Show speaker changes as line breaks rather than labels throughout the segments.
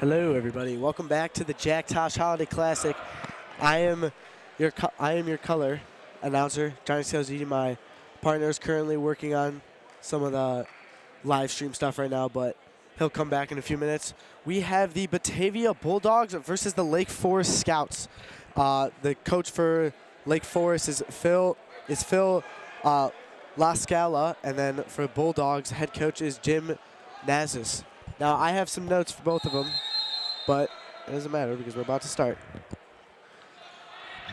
Hello, everybody. Welcome back to the Jack Tosh Holiday Classic. I am your color announcer, Johnny Scalzini. My partner is currently working on some of the live stream stuff right now, but he'll come back in a few minutes. We have the Batavia Bulldogs versus the Lake Forest Scouts. The coach for Lake Forest is Phil La Scala, and then for Bulldogs, head coach is Jim Nazis. Now, I have some notes for both of them, but it doesn't matter because we're about to start.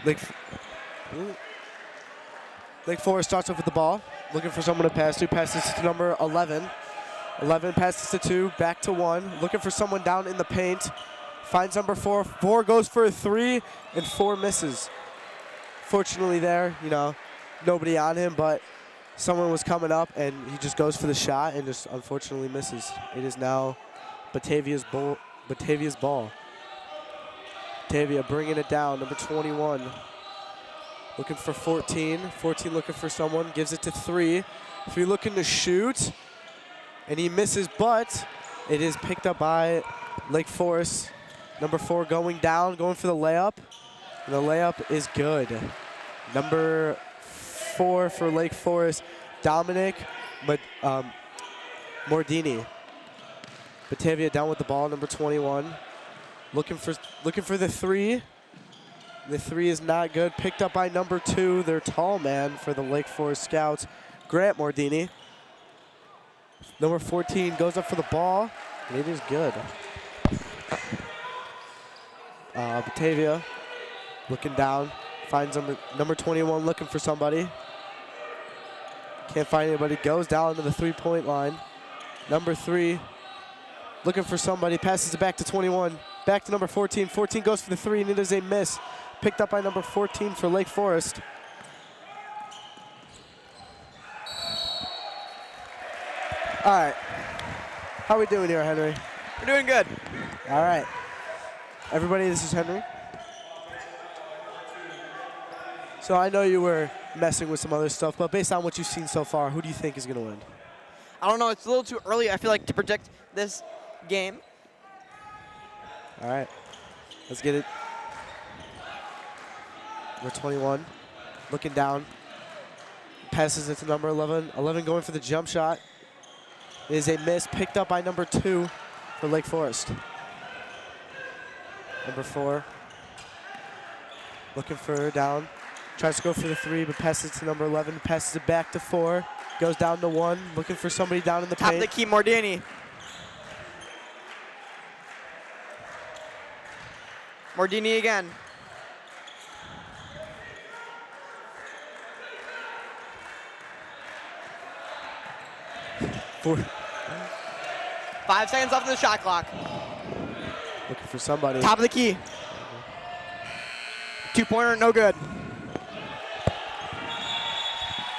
Lake Forest starts off with the ball, looking for someone to pass to. Passes to number 11. 11 passes to 2, back to 1. Looking for someone down in the paint. Finds number 4. 4 goes for a 3, and 4 misses. Fortunately there, nobody on him, but someone was coming up, and he just goes for the shot and just unfortunately misses. It is now Batavia's ball. Batavia bringing it down, number 21. Looking for 14. 14 looking for someone, gives it to 3. 3 looking to shoot, and he misses, but it is picked up by Lake Forest. Number 4 going down, going for the layup, and the layup is good. Number 4 for Lake Forest, Dominic Mordini. Batavia down with the ball, number 21. Looking for the 3. The 3 is not good. Picked up by number 2, their tall man for the Lake Forest Scouts, Grant Mordini. Number 14 goes up for the ball, and it is good. Batavia looking down, finds number 21 looking for somebody. Can't find anybody, goes down to the 3-point line. Number 3 looking for somebody, passes it back to 21, back to number 14. 14 goes for the 3, and it is a miss. Picked up by number 14 for Lake Forest. All right, how are we doing here, Henry?
We're doing good.
All right, everybody, this is Henry. So I know you were messing with some other stuff, but based on what you've seen so far, who do you think is going to win?
I don't know. It's a little too early, I feel like, to predict this game.
All right, let's get it. Number 21, looking down. Passes it to number 11. 11 going for the jump shot. It is a miss, picked up by number 2 for Lake Forest. Number 4, looking for her down. Tries to go for the 3, but passes to number 11. Passes it back to 4. Goes down to 1. Looking for somebody down in the
Top
paint.
of the key, Mordini. Mordini again.
Four.
5 seconds left in the shot clock.
Looking for somebody.
Top of the key. 2-pointer, no good.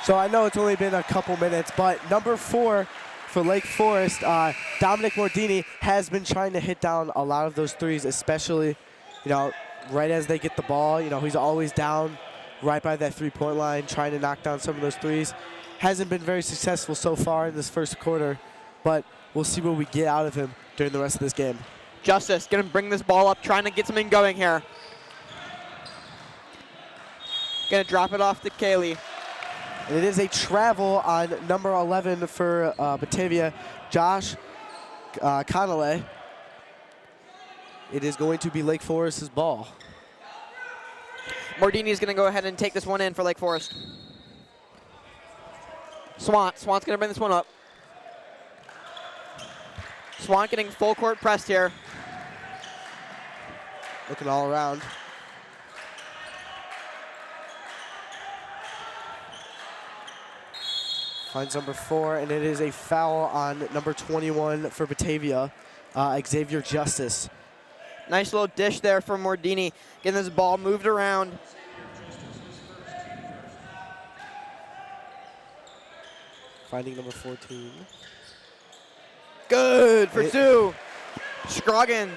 So I know it's only been a couple minutes, but number 4 for Lake Forest, Dominic Mordini, has been trying to hit down a lot of those threes, especially, right as they get the ball. He's always down right by that 3-point line, trying to knock down some of those threes. Hasn't been very successful so far in this first quarter, but we'll see what we get out of him during the rest of this game.
Justice going to bring this ball up, trying to get something going here. Going to drop it off to Kaylee.
And it is a travel on number 11 for Batavia, Josh Connolly. It is going to be Lake Forest's ball.
Mordini is going to go ahead and take this one in for Lake Forest. Swant's going to bring this one up. Swant getting full court pressed here.
Looking all around. Finds number 4, and it is a foul on number 21 for Batavia, Xavier Justice.
Nice little dish there for Mordini, getting this ball moved around.
Finding number 14.
Good for 2. Scroggin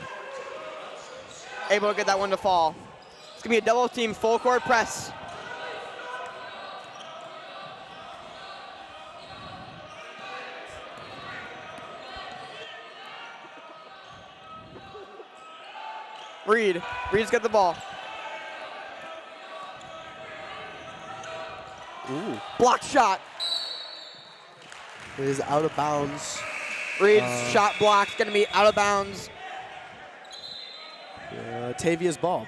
able to get that one to fall. It's going to be a double team full court press. Reed's got the ball.
Ooh.
Blocked shot.
It is out of bounds.
Reed's shot blocked. Going to be out of bounds.
Batavia's ball.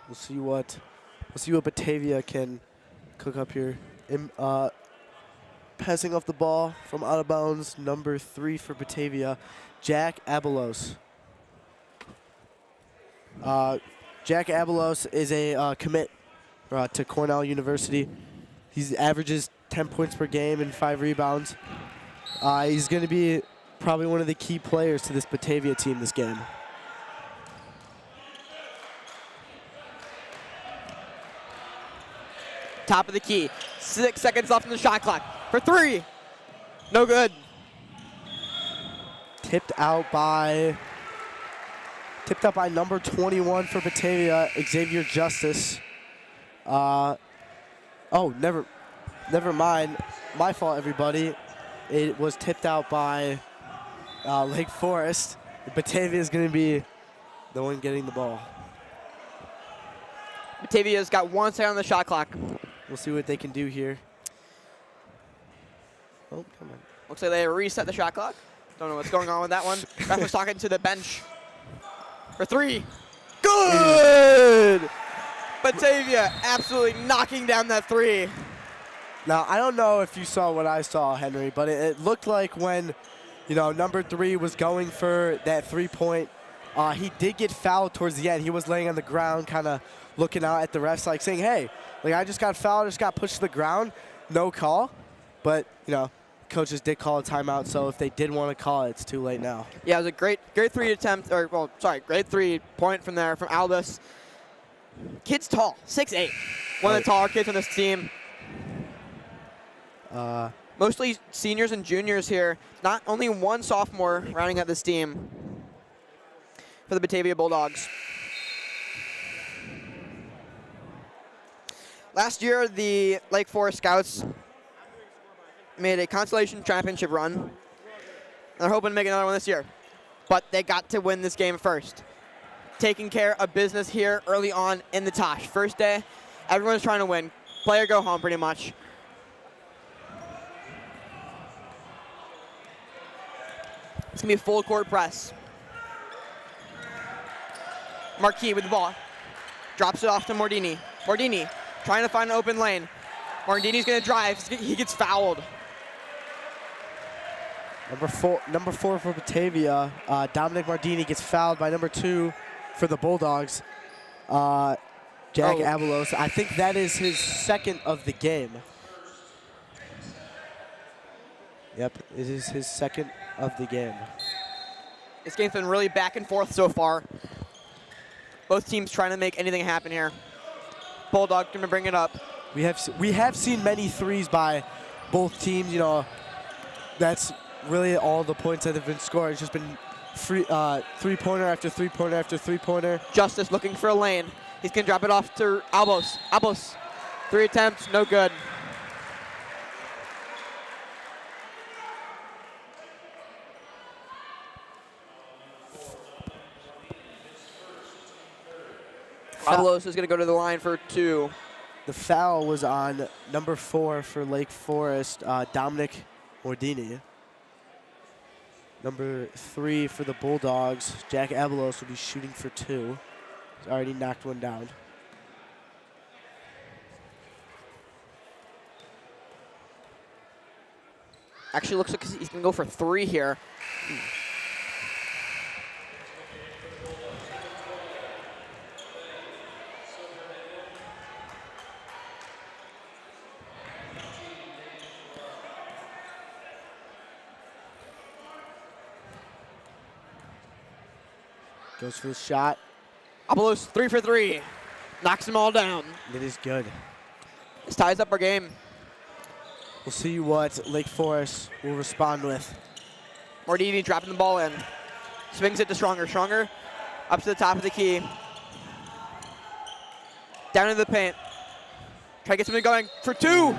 We'll see what Batavia can cook up here. Passing off the ball from out of bounds, number 3 for Batavia, Jack Abelos. Jack Abelos is a commit to Cornell University. He averages 10 points per game and 5 rebounds. He's going to be probably one of the key players to this Batavia team this game.
Top of the key. 6 seconds left in the shot clock. For 3. No good.
Tipped out by number 21 for Batavia, Xavier Justice. Oh, never mind. My fault, everybody. It was tipped out by Lake Forest. Batavia is going to be the one getting the ball.
Batavia's got 1 second on the shot clock.
We'll see what they can do here. Oh, come on.
Looks like they reset the shot clock. Don't know what's going on with that one. Ref was talking to the bench. For 3. Good! Batavia absolutely knocking down that 3.
Now, I don't know if you saw what I saw, Henry, but it looked like when, number 3 was going for that 3-point, he did get fouled towards the end. He was laying on the ground, kind of looking out at the refs, like saying, hey, I just got fouled, I just got pushed to the ground, no call. But, coaches did call a timeout, so if they did want to call it, it's too late now.
Yeah, it was a great 3 attempt, great 3-point from there from Albus. Kid's tall, 6'8". One of the taller kids on this team. Mostly seniors and juniors here. Not only one sophomore rounding out this team for the Batavia Bulldogs. Last year, the Lake Forest Scouts made a consolation championship run. They're hoping to make another one this year. But they got to win this game first. Taking care of business here early on in the Tosh. First day, everyone's trying to win. Play or go home, pretty much. It's going to be a full court press. Marquis with the ball. Drops it off to Mordini. Mordini trying to find an open lane. Mordini's going to drive. He gets fouled.
Number four for Batavia, Dominic Mardini gets fouled by number 2 for the Bulldogs, Jack Abelos. I think that is his 2nd of the game. Yep, it is his 2nd of the game.
This game's been really back and forth so far. Both teams trying to make anything happen here. Bulldog going to bring it up.
We have seen many threes by both teams. That's really all the points that have been scored. It's just been three-pointer after three-pointer after three-pointer.
Justice looking for a lane. He's going to drop it off to Albos. Albos, 3 attempts, no good. Albos is going to go to the line for 2.
The foul was on number 4 for Lake Forest, Dominic Mordini. Number 3 for the Bulldogs, Jack Abelos, will be shooting for 2. He's already knocked one down.
Actually looks like he's going to go for 3 here.
Goes for the shot.
Abelos 3 for 3. Knocks them all down.
It is good.
This ties up our game.
We'll see what Lake Forest will respond with.
Mordini dropping the ball in. Swings it to Stronger. Stronger up to the top of the key. Down into the paint. Try to get something going for 2.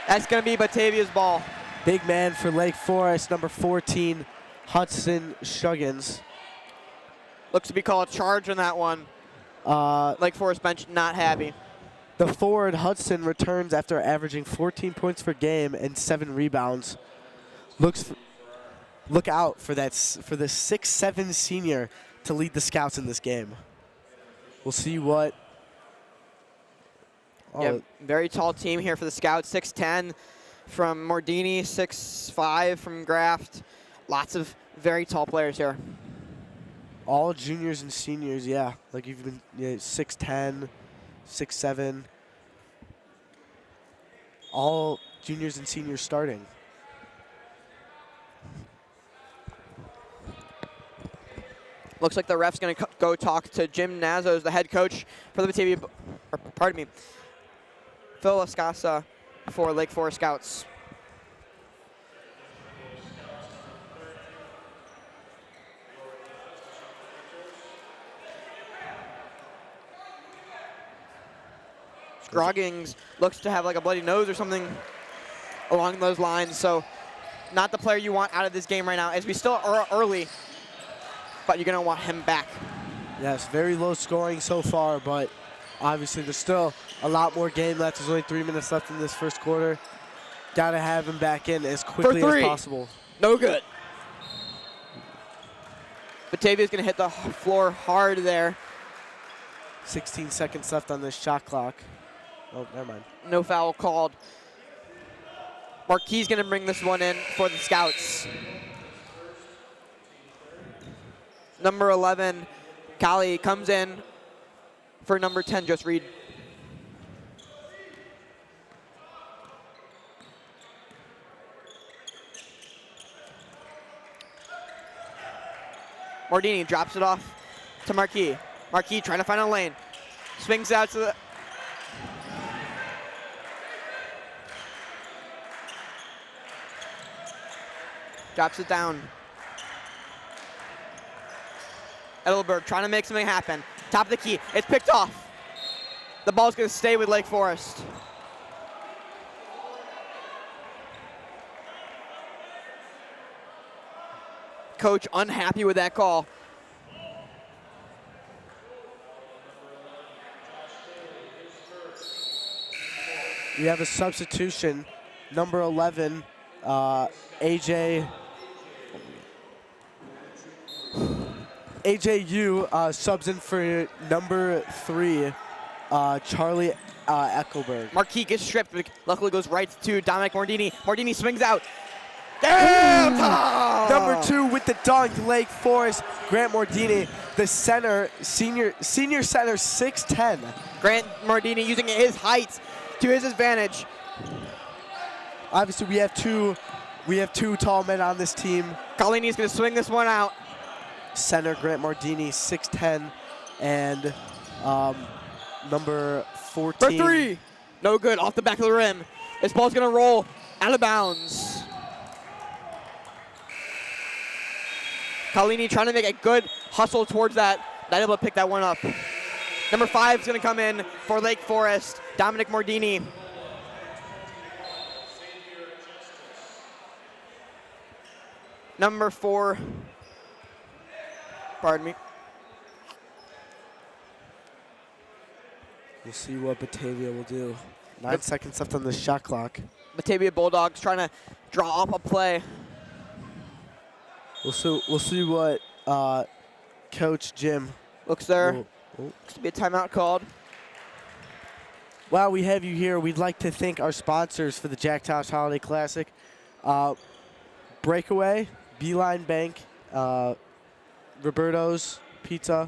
That's going to be Batavia's ball.
Big man for Lake Forest, number 14, Hudson Shuggins.
Looks to be called a charge on that one. Lake Forest bench not happy.
The forward, Hudson, returns after averaging 14 points per game and 7 rebounds. Look out for the 6'7" senior to lead the Scouts in this game. We'll see what.
Yeah, very tall team here for the Scouts. 6'10" from Mordini, 6'5" from Graft. Lots of very tall players here.
All juniors and seniors, yeah. Like you've been 6'10", 6'7". All juniors and seniors starting.
Looks like the ref's going to go talk to Jim Nazos, the head coach for the Batavia, or pardon me, Phil Lascasa for Lake Forest Scouts. Scroggins looks to have like a bloody nose or something along those lines, so not the player you want out of this game right now, as we still are early, but you're going to want him back.
Yes, very low scoring so far, but obviously there's still a lot more game left. There's only 3 minutes left in this first quarter. Got to have him back in as quickly as possible.
No good. Batavia's going to hit the floor hard there.
16 seconds left on this shot clock. Oh, never mind.
No foul called. Marquis going to bring this one in for the Scouts. Number 11, Kali, comes in for number 10, Just Reed. Mordini drops it off to Marquis. Marquis trying to find a lane. Swings out to the... Drops it down. Edelberg trying to make something happen. Top of the key. It's picked off. The ball's going to stay with Lake Forest. Coach unhappy with that call.
We have a substitution. Number 11, AJU subs in for number 3, Charlie Eckelberg.
Marquis gets stripped, but luckily goes right to Dominic Mordini. Mordini swings out. Damn!
Number 2 with the dunk, Lake Forest, Grant Mordini, the center, senior center, 6'10".
Grant Mordini using his height to his advantage.
Obviously, we have two tall men on this team.
Collini's going to swing this one out.
Center Grant Mordini, 6'10", and number 14.
For 3, no good, off the back of the rim. This ball's going to roll out of bounds. Collini trying to make a good hustle towards that. Not able to pick that one up. Number 5 is going to come in for Lake Forest, Dominic Mordini. Number 4, pardon me.
We'll see what Batavia will do. 9 seconds left on the shot clock.
Batavia Bulldogs trying to draw up a play.
We'll see what Coach Jim.
Looks there.
Looks
Looks to be a timeout called.
While we have you here, we'd like to thank our sponsors for the Jack Tosh Holiday Classic. Breakaway, Beeline Bank, Roberto's Pizza,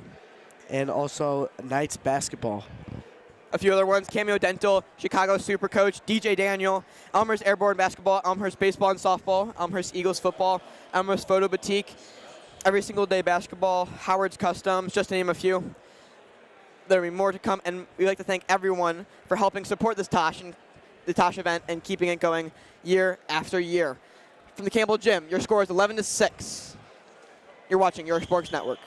and also Knights Basketball.
A few other ones: Cameo Dental, Chicago Super Coach, DJ Daniel, Elmhurst Airborne Basketball, Elmhurst Baseball and Softball, Elmhurst Eagles Football, Elmhurst Photo Boutique, Every Single Day Basketball, Howard's Customs, just to name a few. There will be more to come, and we'd like to thank everyone for helping support this the Tosh event and keeping it going year after year. From the Campbell Gym, your score is 11-6. You're watching Your Sports Network.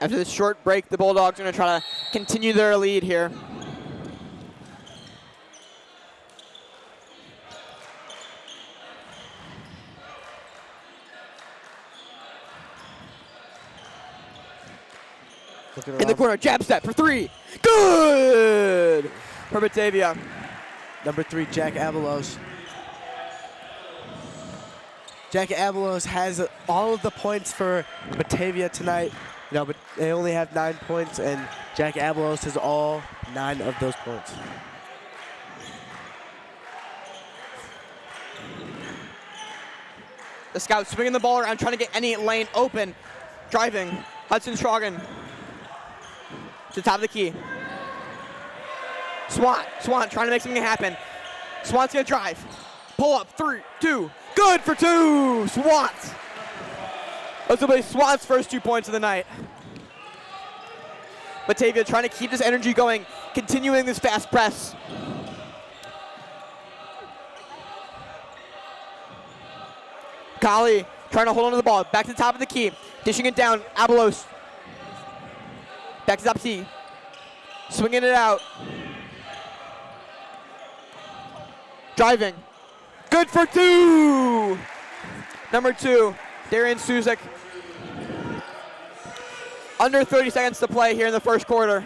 After this short break, the Bulldogs are going to try to continue their lead here. In the corner, jab step for 3. Good for Batavia.
Number 3, Jack Avalos. Jack Avalos has all of the points for Batavia tonight, but they only have 9 points, and Jack Avalos has all 9 of those points.
The Scouts swinging the ball around, trying to get any lane open. Driving, Hudson Stragan to the top of the key. Swan trying to make something happen. Swan's gonna drive. Pull up, 3, 2. Good for 2, Swan. Those will be Swan's first 2 points of the night. Batavia trying to keep this energy going, continuing this fast press. Kali trying to hold on to the ball. Back to the top of the key. Dishing it down. Avalos. Back to top C. Swinging it out. Driving. Good for 2. Number 2, Darian Suzek. Under 30 seconds to play here in the first quarter.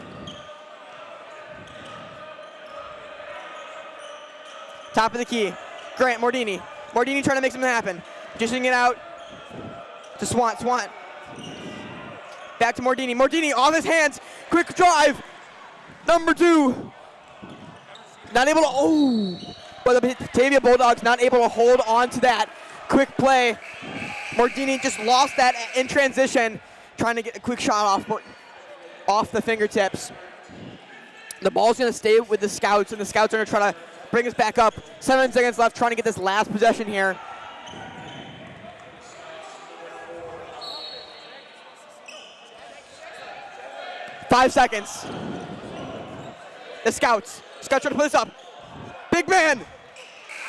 Top of the key. Grant Mordini. Mordini trying to make something happen. Dishing it out to Swan. Back to Mordini. Mordini off his hands. Quick drive. Number 2. Not able to, but the Batavia Bulldogs not able to hold on to that quick play. Mordini just lost that in transition, trying to get a quick shot off the fingertips. The ball's going to stay with the Scouts, and the Scouts are going to try to bring us back up. 7 seconds left, trying to get this last possession here. Five seconds. The Scouts trying to put this up. Big man.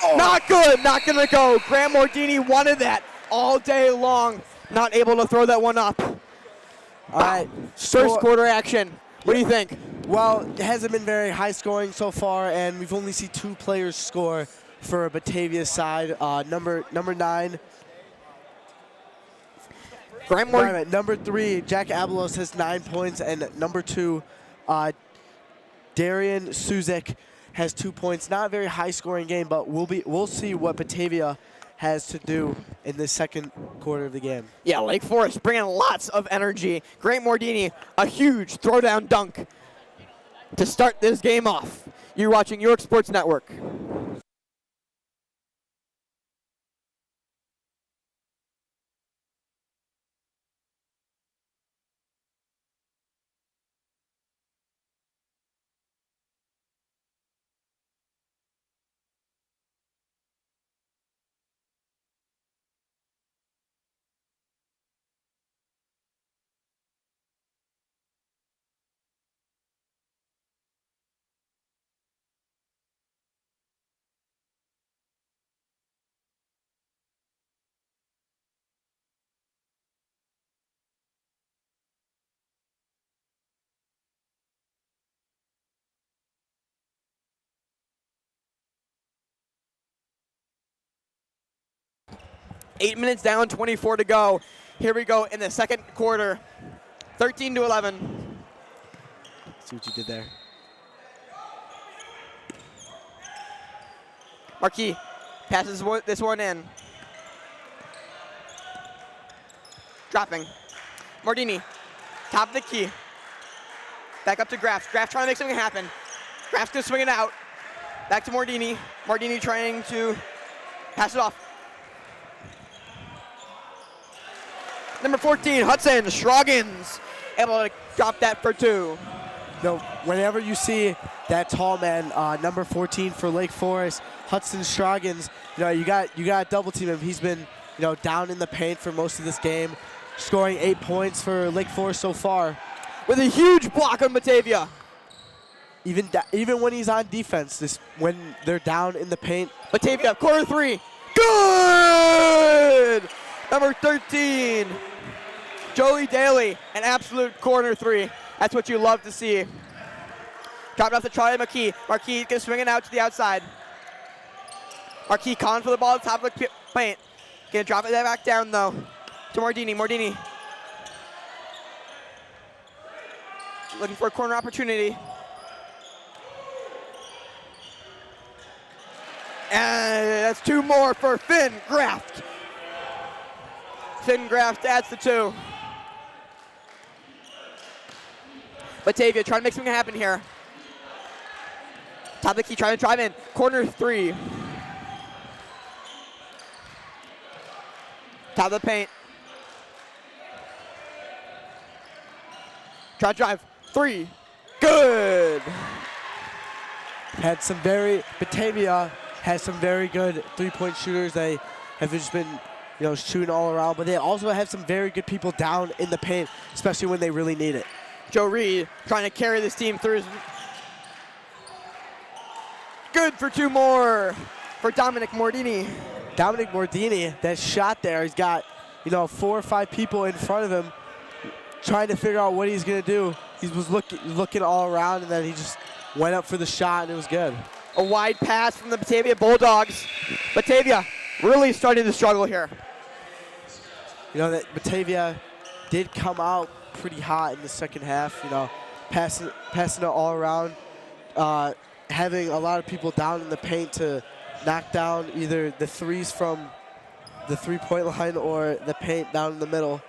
Oh. Not good, not gonna go. Grant Mordini wanted that all day long. Not able to throw that one up.
All right.
First quarter action. What do you think?
Well, it hasn't been very high scoring so far, and we've only seen 2 players score for Batavia's side. Number 9. Number 3, Jack Avalos has 9 points, and number 2, Darian Suzek has 2 points. Not a very high-scoring game, but we'll see what Batavia has to do in the second quarter of the game.
Yeah, Lake Forest bringing lots of energy. Grant Mordini, a huge throwdown dunk to start this game off. You're watching York Sports Network. Eight minutes down, 24 to go. Here we go in the second quarter. 13-11.
See what you did there.
Marquis passes this one in. Dropping. Mordini, top of the key. Back up to Graf. Graf trying to make something happen. Graf's gonna swing it out. Back to Mordini. Mordini trying to pass it off. Number 14, Hudson Scroggins, able to drop that for 2.
No, whenever you see that tall man, number 14 for Lake Forest, Hudson Scroggins, you got double team him. He's been, down in the paint for most of this game, scoring 8 points for Lake Forest so far.
With a huge block on Batavia.
Even when he's on defense, when they're down in the paint.
Batavia, quarter 3, good! Number 13. Jolie Daly, an absolute corner three. That's what you love to see. Dropping off to Charlie McKee. Marquis gonna swing it out to the outside. Marquis calling for the ball at the top of the paint. Gonna drop it back down though to Mardini. Mardini looking for a corner opportunity. And that's 2 more for Finn Graft. Finn Graft adds the 2. Batavia trying to make something happen here. Top of the key, trying to drive in. Corner 3. Top of the paint. Try to drive. 3. Good.
Batavia has some very good three-point shooters. They have just been, shooting all around, but they also have some very good people down in the paint, especially when they really need it.
Joe Reed trying to carry this team through. Good for 2 more for Dominic Mordini.
Dominic Mordini, that shot there, he's got, 4 or 5 people in front of him trying to figure out what he's going to do. He was looking all around, and then he just went up for the shot, and it was good.
A wide pass from the Batavia Bulldogs. Batavia really starting to struggle here.
That Batavia did come out pretty hot in the second half, passing it all around, having a lot of people down in the paint to knock down either the threes from the three-point line or the paint down in the middle.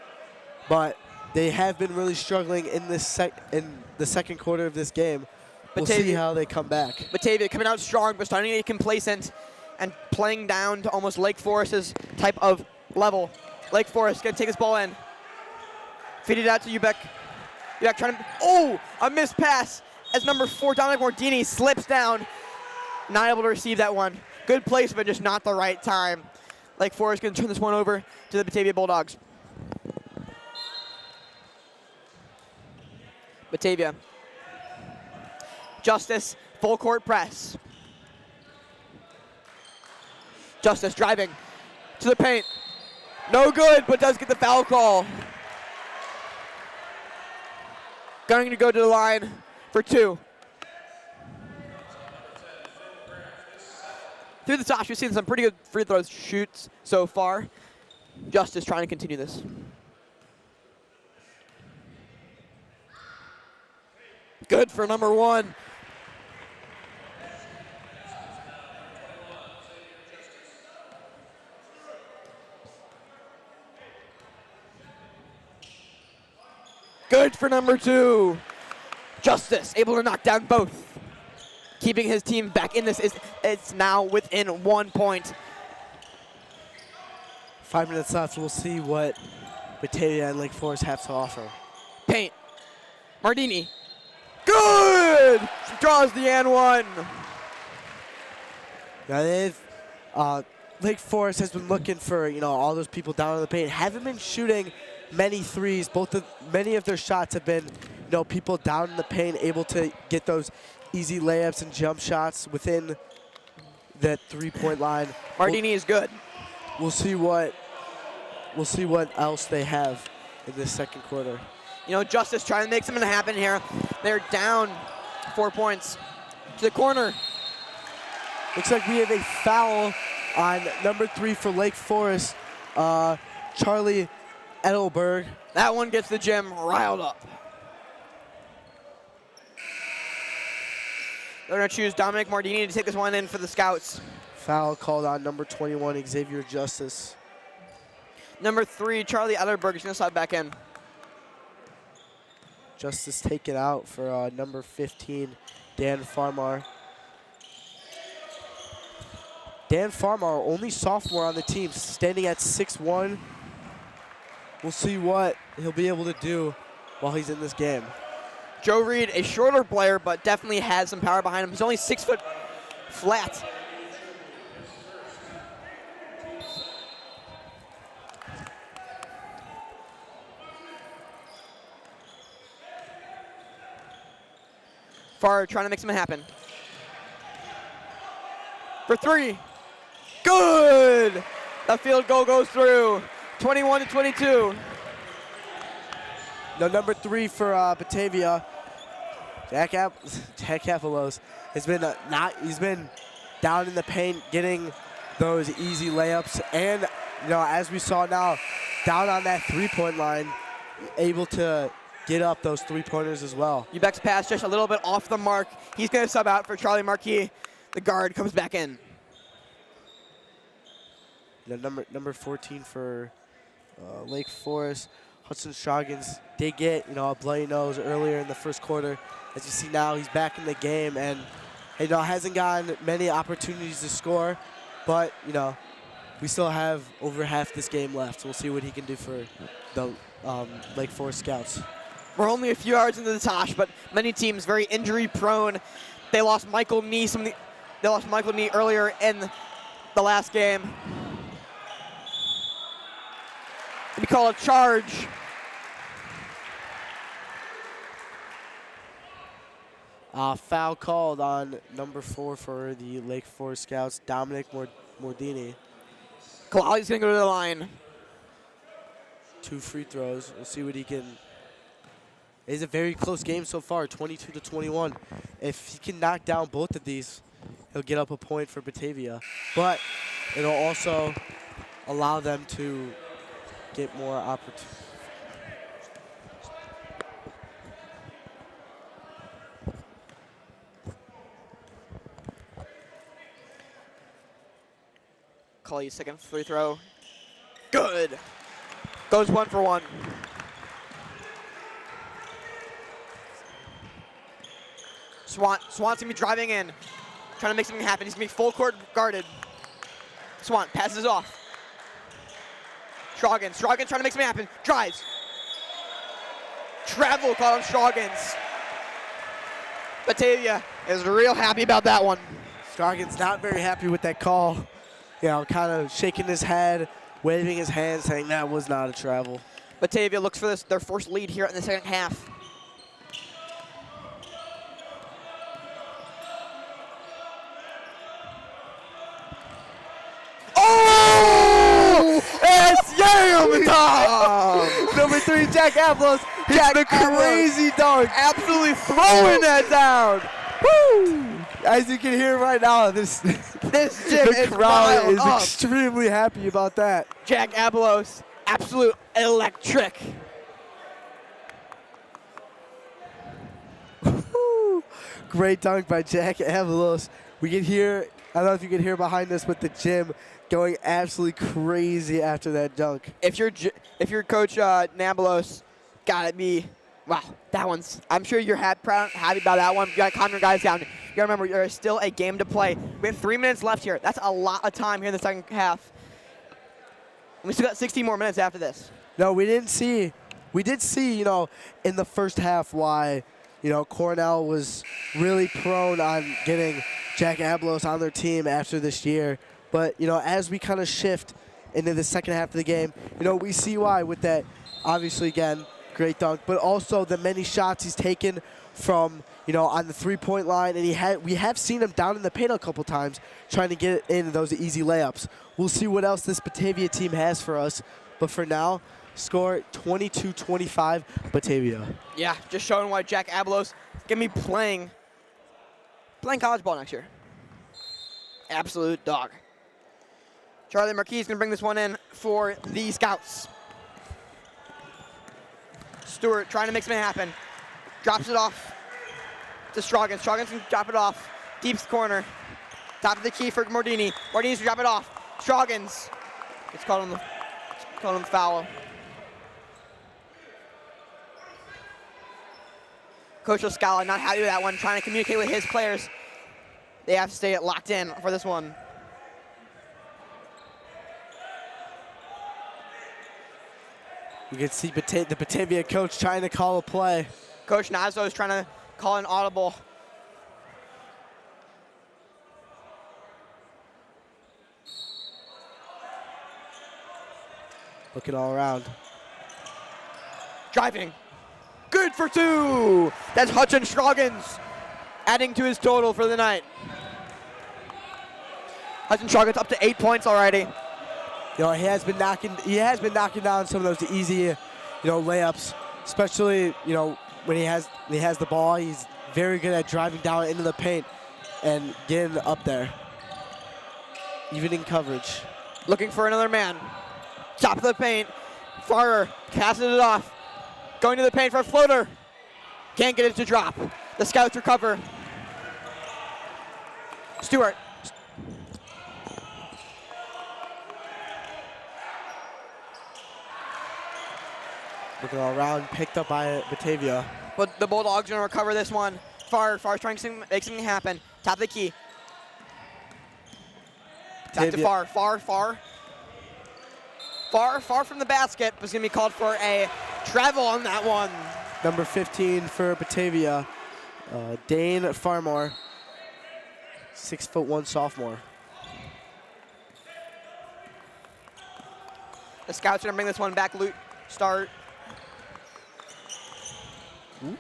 But they have been really struggling in the second quarter of this game. We'll see how they come back.
Batavia coming out strong, but starting to get complacent and playing down to almost Lake Forest's type of level. Lake Forest gonna take this ball in. Feed it out to Ubeck. Ubeck trying to, a missed pass as number 4, Dominic Mordini, slips down. Not able to receive that one. Good placement, just not the right time. Lake Forest gonna turn this one over to the Batavia Bulldogs. Batavia. Justice, full court press. Justice driving to the paint. No good, but does get the foul call. Going to go to the line for 2. Through the toss, we've seen some pretty good free throws shoots so far. Justice trying to continue this. Good for number 1. Good for number 2. Justice able to knock down both. Keeping his team back in this. It's now within 1 point.
5 minutes left. We'll see what Batavia and Lake Forest have to offer.
Paint. Mardini. Good! Draws the and 1.
Now Lake Forest has been looking for all those people down in the paint. Haven't been shooting many threes. Many of their shots have been people down in the paint, able to get those easy layups and jump shots within that 3-point line.
Mardini is good.
We'll see what else they have in this second quarter.
Justice trying to make something happen here. They're down 4 points to the corner.
Looks like we have a foul on number 3 for Lake Forest, Charlie Edelberg.
That one gets the gym riled up. They're going to choose Dominic Mardini to take this one in for the Scouts.
Foul called on number 21, Xavier Justice.
Number 3, Charlie Edelberg is going to slide back in.
Justice taken out for number 15, Dan Farmar. Dan Farmar, only sophomore on the team, standing at 6'1". We'll see what he'll be able to do while he's in this game.
Joe Reed, a shorter player, but definitely has some power behind him. He's only 6 foot flat. Farr trying to make something happen. For 3. Good! The field goal goes through. 21-22.
No, number 3 for Batavia. Jack Avalos has been he's been down in the paint getting those easy layups, and as we saw now, down on that 3-point line, able to get up those 3-pointers as well.
Ubeck's pass just a little bit off the mark. He's going to sub out for Charlie Marquis. The guard comes back in.
Number 14 for Lake Forest. Hudson Stroggins did get a bloody nose earlier in the first quarter. As you see now, he's back in the game and hasn't gotten many opportunities to score, but we still have over half this game left. So we'll see what he can do for the Lake Forest Scouts.
We're only a few hours into the Tosh, but many teams very injury prone. They lost Michael Nee. They lost Michael Nee earlier in the last game. We call a charge.
Foul called on number 4 for the Lake Forest Scouts, Dominic Mordini.
Kalali's going to go to the line.
2 free throws. We'll see what he can. It's a very close game so far, 22-21. If he can knock down both of these, he'll get up a point for Batavia. But it'll also allow them to get more opportunities.
Kalali's second free throw. Good. Goes 1 for 1. Swant's going to be driving in, trying to make something happen. He's going to be full court guarded. Swant passes off. Stroggins trying to make something happen. Drives. Travel caught on Stroggins. Batavia is real happy about that one.
Stroggins not very happy with that call. Kind of shaking his head, waving his hand, saying that was not a travel.
Batavia looks for their first lead here in the second half. Oh! It's Yam time!
Number 3, Jack Avalos.
Jack
the crazy dunk.
Absolutely throwing that down.
Woo! As you can hear right now, this
gym
the
is
crowd is
up.
extremely happy about that.
Jack Avalos, absolute electric.
Great dunk by Jack Avalos. We can hear, I don't know if you can hear behind us, but the gym going absolutely crazy after that dunk.
If you're Coach Nabalos, gotta be, wow, that one's, I'm sure you're happy about that one. You gotta calm your guys down. You gotta remember, there's still a game to play. We have 3 minutes left here. That's a lot of time here in the second half. And we still got 16 more minutes after this.
No, we did see, in the first half why, Cornell was really prone on getting Jack Avalos on their team after this year. But, as we kind of shift into the second half of the game, we see why with that, obviously, again, great dunk, but also the many shots he's taken from, on the 3-point line. And we have seen him down in the paint a couple times trying to get in those easy layups. We'll see what else this Batavia team has for us. But for now, score 22-25 Batavia.
Yeah, just showing why Jack Avalos is going to be playing college ball next year. Absolute dog. Charlie Marquis is going to bring this one in for the Scouts. Stewart trying to make something happen. Drops it off to Stroggins. Stroggins can drop it off. Deep corner. Top of the key for Mordini. Mordini's to drop it off. Stroggins. It's called on the foul. Coach O'Scala not happy with that one, trying to communicate with his players. They have to stay locked in for this one.
You can see the Batavia coach trying to call a play.
Coach Nazo is trying to call an audible.
Looking all around.
Driving. Good for 2. That's Hudson Stroggins adding to his total for the night. Hudson Stroggins up to 8 points already.
He has been knocking down some of those easy, layups especially, you know, when he has the ball. He's very good at driving down into the paint and getting up there, even in coverage.
Looking for another man. Top of the paint. Farrer passes it off. Going to the paint for a floater. Can't get it to drop. The Scouts recover. Stewart.
Looking all around, picked up by Batavia.
But the Bulldogs are going to recover this one. Farr's trying to make something happen. Top of the key. Back to Farr. Far from the basket, but it's going to be called for a travel on that one.
Number 15 for Batavia, Dane Farmore, 6'1" sophomore.
The Scouts are going to bring this one back. Start.
Ooh.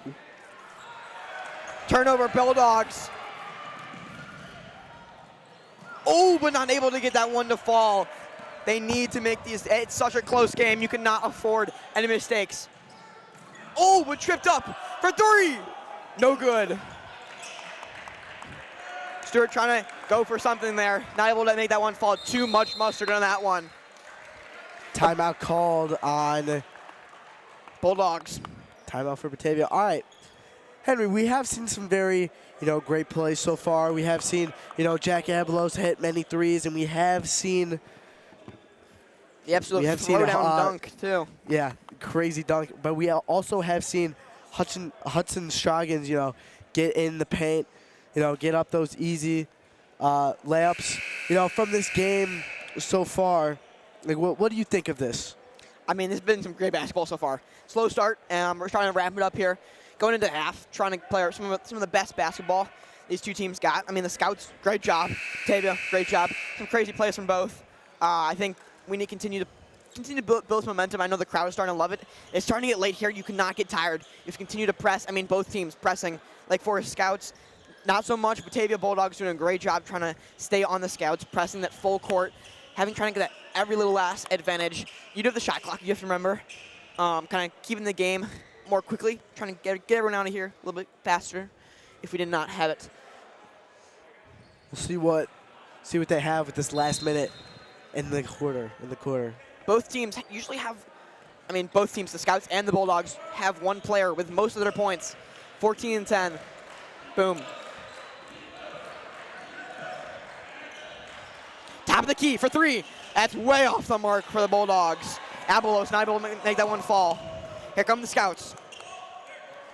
Turnover, Bulldogs. Oh, but not able to get that one to fall. They need to make these. It's such a close game. You cannot afford any mistakes. Oh, but tripped up for three. No good. Stewart trying to go for something there. Not able to make that one fall. Too much mustard on that one.
Timeout called on
Bulldogs.
Timeout for Batavia. All right, Henry, we have seen some very, great plays so far. We have seen, Jack Abelos hit many threes, and we have seen
the absolute throwdown dunk, too.
Yeah, crazy dunk. But we also have seen Hudson Stroggins, get in the paint, get up those easy layups. From this game so far, like, what do you think of this?
I mean, this has been some great basketball so far. Slow start, and we're trying to wrap it up here. Going into half, trying to play some of the best basketball these two teams got. I mean, the Scouts, great job. Batavia, great job. Some crazy plays from both. I think we need to continue to build some momentum. I know the crowd is starting to love it. It's starting to get late here. You cannot get tired. You have to continue to press. I mean, both teams pressing. Like for Scouts, not so much. Batavia Bulldogs doing a great job trying to stay on the Scouts, pressing that full court, trying to get that every little last advantage. You do have the shot clock. You have to remember, kind of keeping the game more quickly, trying to get everyone out of here a little bit faster. If we did not have it,
we'll see what they have with this last minute in the quarter.
Both teams usually have. I mean, both teams, the Scouts and the Bulldogs, have one player with most of their points. 14 and 10. Boom. Top of the key for three. That's way off the mark for the Bulldogs. Abelos not able to make that one fall. Here come the Scouts.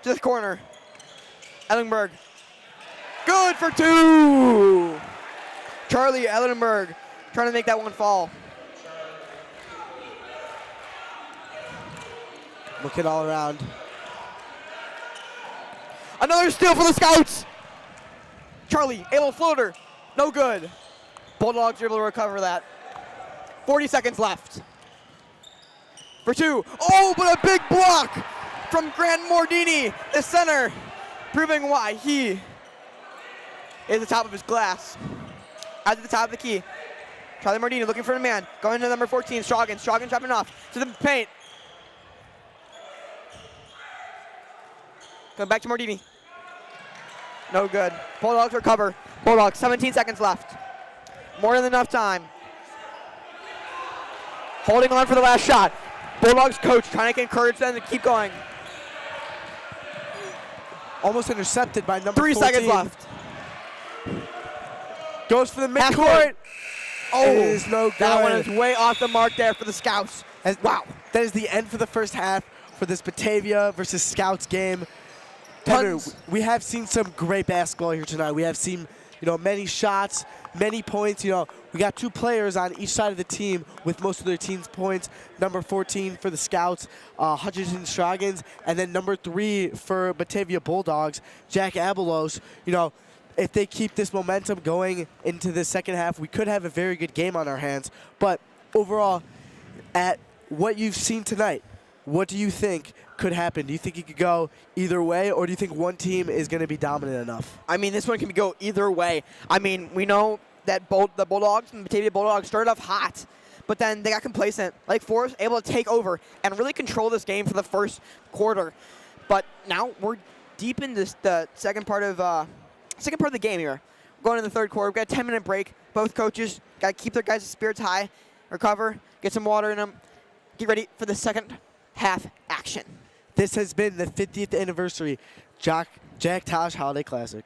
To the corner. Ellenberg. Good for two. Charlie Ellenberg trying to make that one fall.
Looking all around.
Another steal for the Scouts. Charlie, able floater. No good. Bulldogs are able to recover that. 40 seconds left. For two. Oh, but a big block from Grant Mordini, the center, proving why he is at the top of his class. At the top of the key. Charlie Mordini looking for a man. Going to number 14, Stroggins. Stroggins dropping off to the paint. Going back to Mordini. No good. Bulldogs recover. Bulldogs, 17 seconds left. More than enough time. Holding on for the last shot. Bulldogs coach trying to encourage them to keep going.
Almost intercepted by number 14.
3 seconds left.
Goes for the midcourt.
Oh,
it is no good.
That one is way off the mark there for the Scouts.
Wow. That is the end for the first half for this Batavia versus Scouts game. Henry, we have seen some great basketball here tonight. We have seen, many shots, many points. We got two players on each side of the team with most of their team's points. Number 14 for the Scouts, Hutchinson Stroggins, and then number 3 for Batavia Bulldogs, Jack Abelos. If they keep this momentum going into the second half, we could have a very good game on our hands. But overall, at what you've seen tonight, what do you think could happen? Do you think it could go either way, or do you think one team is going to be dominant enough?
I mean, this one can go either way. I mean, we know that the Bulldogs and the Batavia Bulldogs started off hot, but then they got complacent. Lake Forest able to take over and really control this game for the first quarter. But now we're deep in the second part of the game here. Going into the third quarter, we've got a 10-minute break. Both coaches got to keep their guys' spirits high, recover, get some water in them, get ready for the second half action.
This has been the 50th anniversary Jack Tosh Holiday Classic.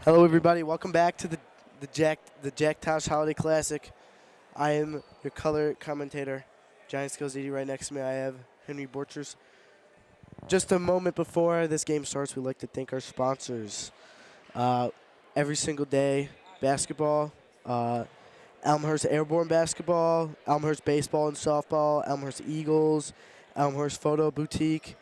Hello, everybody. Welcome back to the Jack Tosh Holiday Classic. I am your color commentator, Giant Skills 80. Right next to me, I have Henry Borchers. Just a moment before this game starts, we'd like to thank our sponsors. Every single day, basketball, Elmhurst Airborne Basketball, Elmhurst Baseball and Softball, Elmhurst Eagles, Elmhurst Photo Boutique,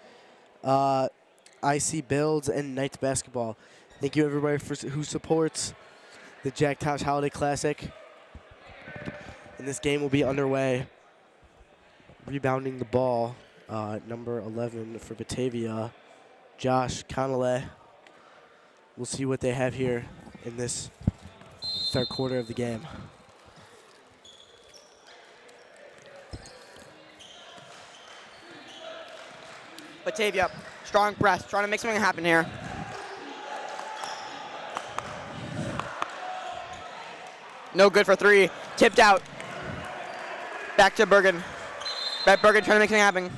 IC Builds, and Knights Basketball. Thank you, everybody, who supports the Jack Tosh Holiday Classic. And this game will be underway. Rebounding the ball, number 11 for Batavia, Josh Connolly. We'll see what they have here in this third quarter of the game.
Batavia, strong press, trying to make something happen here. No good for three. Tipped out. Back to Bergen. Brett Bergen trying to make something happen.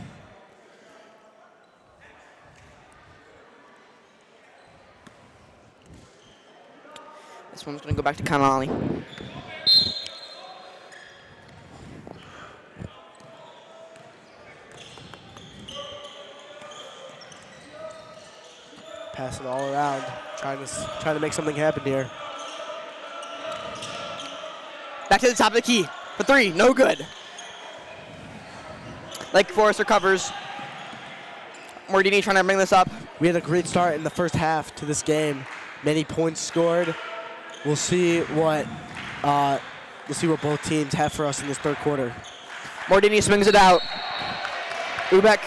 This one's going to go back to Connolly.
Passing all around, trying to make something happen here.
Back to the top of the key for three, no good. Lake Forest recovers. Mordini trying to bring this up.
We had a great start in the first half to this game. Many points scored. We'll see what both teams have for us in this third quarter.
Mordini swings it out. Ubek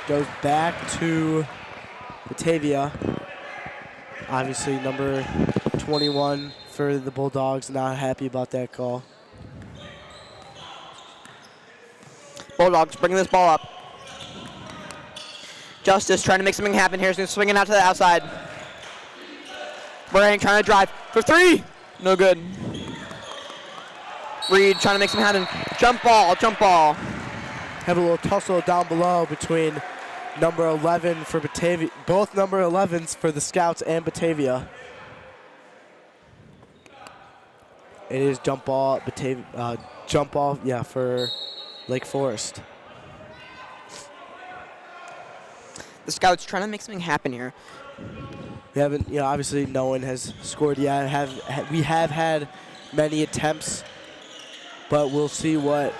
goes back to Batavia. Obviously, number 21 for the Bulldogs, not happy about that call.
Bulldogs bringing this ball up. Justice trying to make something happen here. He's going to swing it out to the outside. Moran trying to drive for three. No good. Reed trying to make something happen. Jump ball, jump ball.
Have a little tussle down below between number 11 for Batavia, both number 11s for the Scouts and Batavia. It is jump ball, Batavia, jump ball, yeah, for Lake Forest.
The Scouts trying to make something happen here.
We haven't, obviously no one has scored yet. We have had many attempts, but we'll see what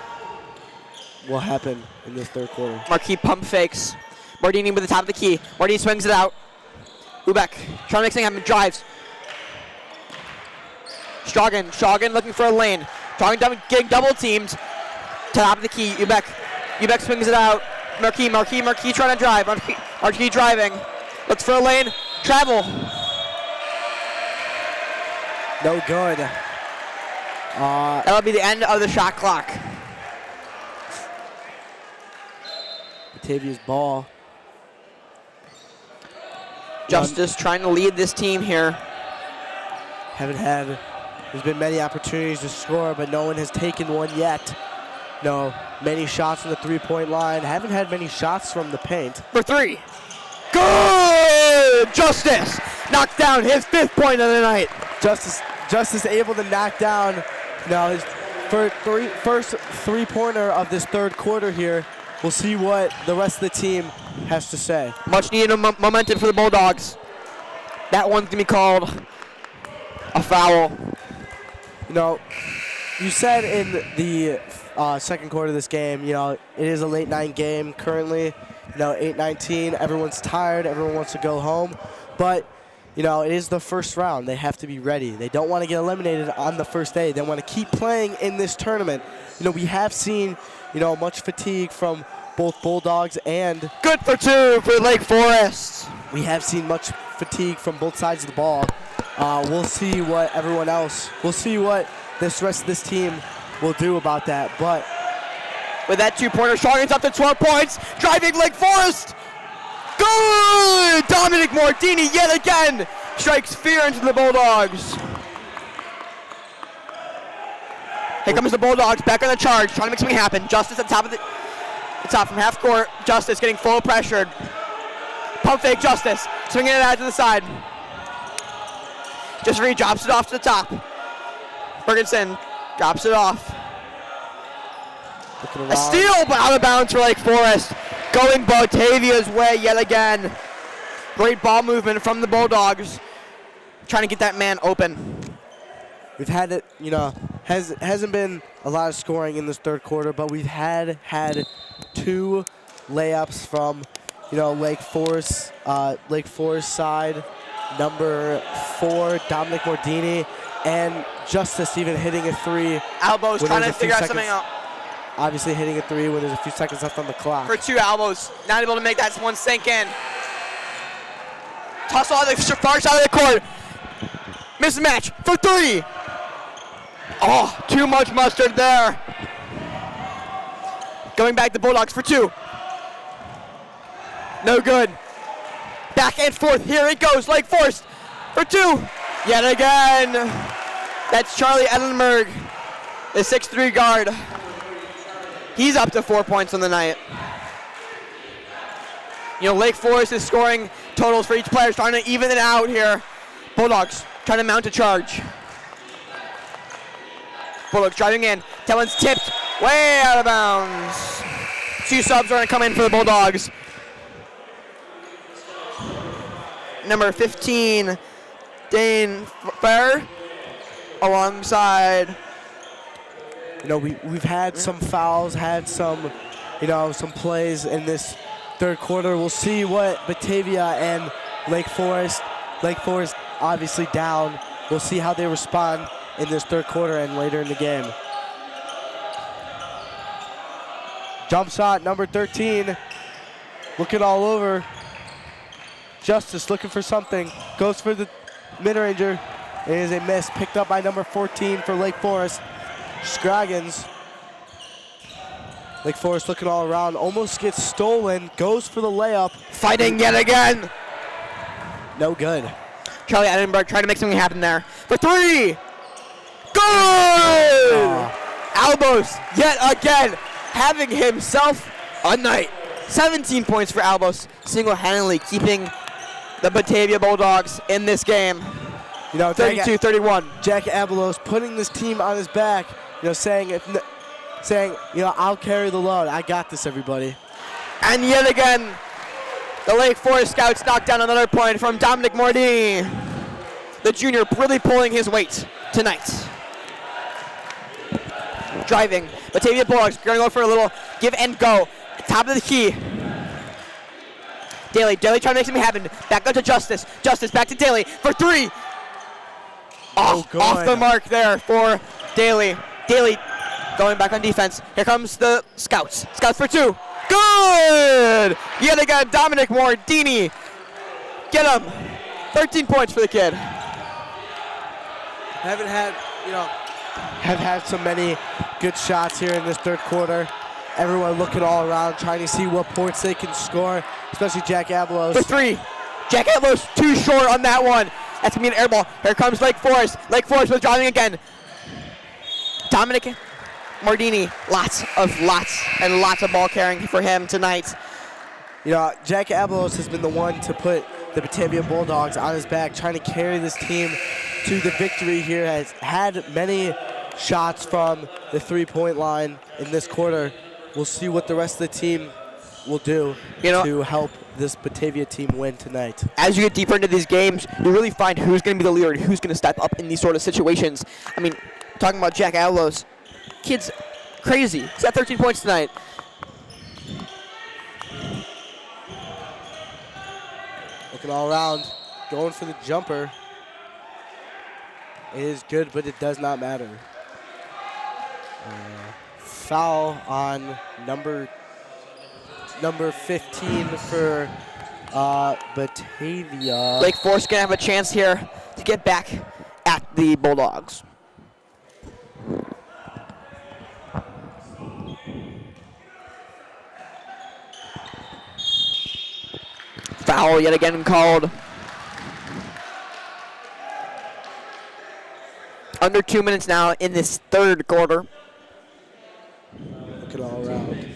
will happen in this third quarter.
Marquis pump fakes. Mordini with the top of the key. Mordini swings it out. Ubek trying to make something happen. Drives. Stroggen looking for a lane. Stroggen getting double teamed. Top of the key. Ubek swings it out. Marquis trying to drive. Marquis driving. Looks for a lane. Travel.
No good.
That'll be the end of the shot clock.
Batavia's ball.
Justice trying to lead this team here.
There's been many opportunities to score, but no one has taken one yet. No, many shots from the three-point line. Haven't had many shots from the paint.
For three. Good! Justice knocked down his 5th point of the night.
Justice able to knock down his first three-pointer of this third quarter here. We'll see what the rest of the team has to say.
Much needed momentum for the Bulldogs. That one's going to be called a foul.
You said in the second quarter of this game, it is a late night game currently. 8-19, everyone's tired, everyone wants to go home. But, it is the first round. They have to be ready. They don't want to get eliminated on the first day. They want to keep playing in this tournament. We have seen, much fatigue from both Bulldogs and...
Good for two for Lake Forest.
We have seen much fatigue from both sides of the ball. We'll see what this rest of this team will do about that. But
with that two-pointer, Stroggen's up to 12 points. Driving Lake Forest. Good! Dominic Mordini yet again strikes fear into the Bulldogs. Here comes the Bulldogs back on the charge, trying to make something happen. Justice at top from half court. Justice getting full pressured. Pump fake Justice. Swinging it out to the side. Just drops it off to the top. Ferguson drops it off. A steal, but out of bounds for Lake Forest. Going Batavia's way yet again. Great ball movement from the Bulldogs. Trying to get that man open.
We've had it, hasn't been a lot of scoring in this third quarter, but we've had 2 layups from, Lake Forest side. Number 4, Dominic Mordini, and Justice even hitting a 3.
Albos trying to figure out something out.
Obviously hitting a 3 when there's a few seconds left on the clock.
For 2 Albos, not able to make that one sink in. Tussle on the far side of the court. Mismatch for 3. Oh, too much mustard there. Going back to Bulldogs for 2. No good. Back and forth. Here it goes. Lake Forest for 2. Yet again. That's Charlie Edinburgh, the 6'3" guard. He's up to 4 points on the night. Lake Forest is scoring totals for each player, trying to even it out here. Bulldogs trying to mount a charge. Bulldogs driving in. Tellen's tipped way out of bounds. 2 subs are going to come in for the Bulldogs. Number 15, Dane Fair, alongside.
We've had some fouls, had some, some plays in this third quarter. We'll see what Batavia and Lake Forest obviously down. We'll see how they respond in this third quarter and later in the game. Jump shot, number 13, looking all over. Justice looking for something, goes for the mid-ranger. It is a miss, picked up by number 14 for Lake Forest, Scroggins. Lake Forest looking all around, almost gets stolen, goes for the layup.
Fighting yet again.
No good.
Charlie Edinburgh trying to make something happen there. For 3. Good! Albos yet again having himself a night. 17 points for Albos, single-handedly keeping the Batavia Bulldogs in this game. 32-31.
Jack Abelos putting this team on his back, saying, I'll carry the load. I got this, everybody.
And yet again, the Lake Forest Scouts knocked down another point from Dominic Mordini. The junior really pulling his weight tonight. Driving. Batavia Bulldogs going to go for a little give and go. Top of the key. Daly trying to make something happen. Back up to Justice. Justice back to Daly for 3. Off the mark there for Daly. Daly going back on defense. Here comes the Scouts. Scouts for 2. Good! Yet again, Dominic Mordini. Get him. 13 points for the kid.
Have had so many good shots here in this third quarter. Everyone looking all around, trying to see what points they can score, especially Jack Abelos.
For 3. Jack Abelos too short on that one. That's going to be an air ball. Here comes Lake Forest. Lake Forest was driving again. Dominic Mordini, lots and lots of ball carrying for him tonight.
Jack Abelos has been the one to put the Batavia Bulldogs on his back, trying to carry this team to the victory here. Has had many shots from the 3-point line in this quarter. We'll see what the rest of the team will do to help this Batavia team win tonight.
As you get deeper into these games, you really find who's going to be the leader and who's going to step up in these sort of situations. Talking about Jack Abelos, kid's crazy. He's got 13 points tonight.
Looking all around, going for the jumper. It is good, but it does not matter. Foul on number 15 for Batavia.
Lake Forest gonna have a chance here to get back at the Bulldogs. Foul yet again called. Under 2 minutes now in this third quarter.
Look it all around.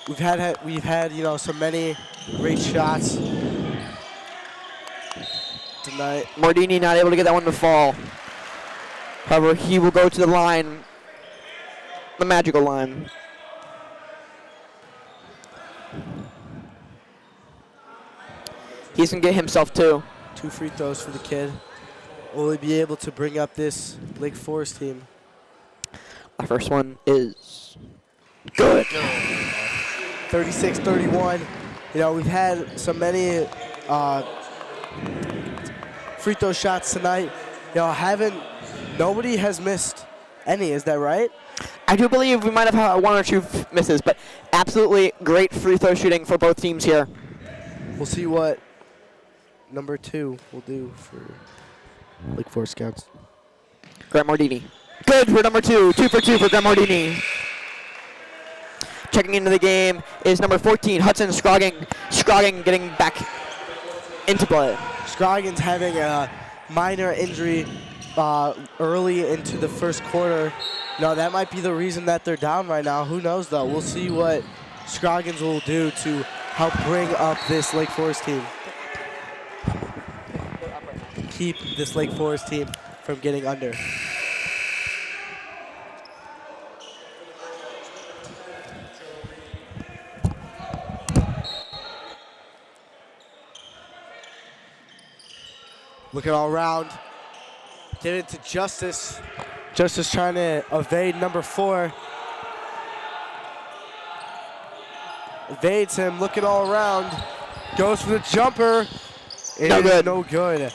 we've had so many great shots tonight.
Mardini not able to get that one to fall. However, he will go to the line, the magical line. He's going to get himself 2.
2 free throws for the kid. Will he be able to bring up this Lake Forest team?
My first one is good.
36-31. We've had so many free throw shots tonight. Nobody has missed any. Is that right?
I do believe we might have had 1 or 2 misses, but absolutely great free throw shooting for both teams here.
We'll see what number 2 will do for Lake Forest Scouts.
Grant Mardini. Good for number 2. 2 for 2 for Grant Mardini. Checking into the game is number 14, Hudson Scrogging. Scrogging getting back into play.
Scroggins having a minor injury early into the first quarter. That might be the reason that they're down right now. Who knows, though? We'll see what Scroggins will do to help bring up this Lake Forest team. Keep this Lake Forest team from getting under. Looking all around. Get it to Justice. Justice trying to evade number 4. Evades him, looking all around. Goes for the jumper. It
No
is
good.
no good.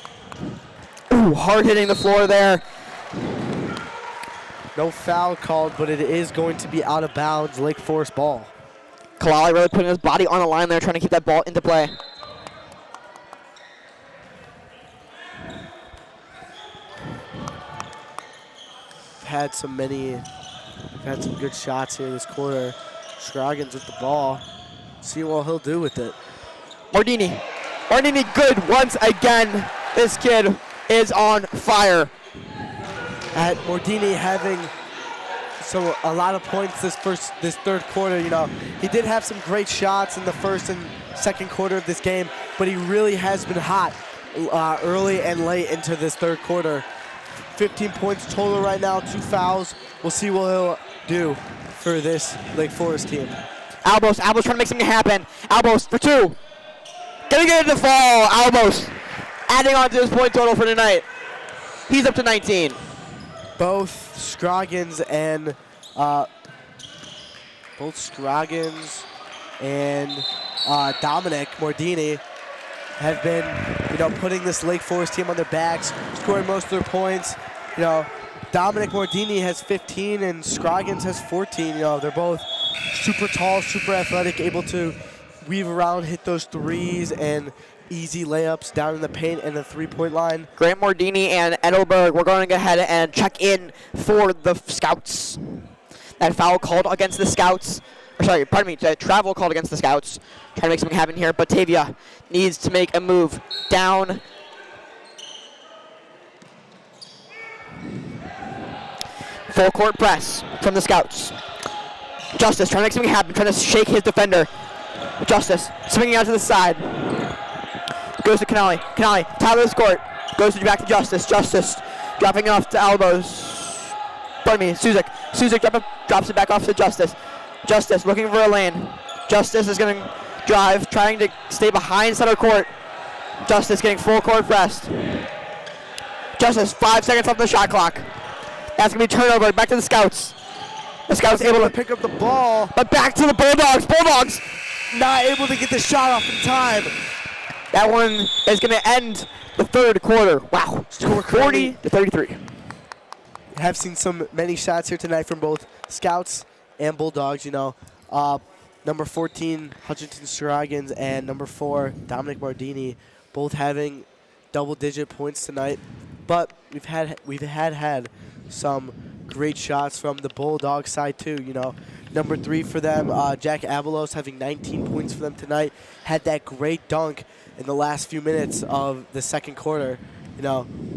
Ooh, hard hitting the floor there.
No foul called, but it is going to be out of bounds. Lake Forest ball.
Kalali really putting his body on the line there, trying to keep that ball into play.
Had some good shots here this quarter. Scroggins with the ball. See what he'll do with it.
Mardini good once again. This kid is on fire.
At Mardini having a lot of points this third quarter, he did have some great shots in the first and second quarter of this game, but he really has been hot early and late into this third quarter. 15 points total right now, 2 fouls. We'll see what he'll do for this Lake Forest team.
Albos trying to make something happen. Albos for 2. Gonna get it to fall. Albos adding on to his point total for tonight. He's up to 19.
Both Scroggins and Dominic Mardini have been, putting this Lake Forest team on their backs, scoring most of their points. Dominic Mardini has 15 and Scroggins has 14. They're both super tall, super athletic, able to weave around, hit those threes and easy layups down in the paint and the three-point line.
Grant Mardini and Edelberg, we're going to go ahead and check in for the Scouts. That foul called against the Scouts. Travel called against the Scouts. Trying to make something happen here. Batavia needs to make a move down. Full court press from the Scouts. Justice trying to make something happen, trying to shake his defender. Justice swinging out to the side. Goes to Canali. Canali, top of the court. Goes back to Justice. Justice dropping off to elbows. Pardon me, Suzik. Suzik drops it back off to Justice. Justice looking for a lane. Justice is going to drive, trying to stay behind center court. Justice getting full court pressed. Justice, 5 seconds left on the shot clock. That's going to be turnover. Back to the Scouts. The Scouts able to
pick up the ball.
But back to the Bulldogs. Bulldogs
not able to get the shot off in time.
That one is going to end the third quarter. Wow. Score 40-33.
Have seen many shots here tonight from both Scouts and Bulldogs. Number 14, Hutchinson Scroggins, and number 4, Dominic Mardini, both having double-digit points tonight. But we've had some great shots from the Bulldog side too. Number 3 for them, Jack Avalos having 19 points for them tonight. Had that great dunk in the last few minutes of the second quarter.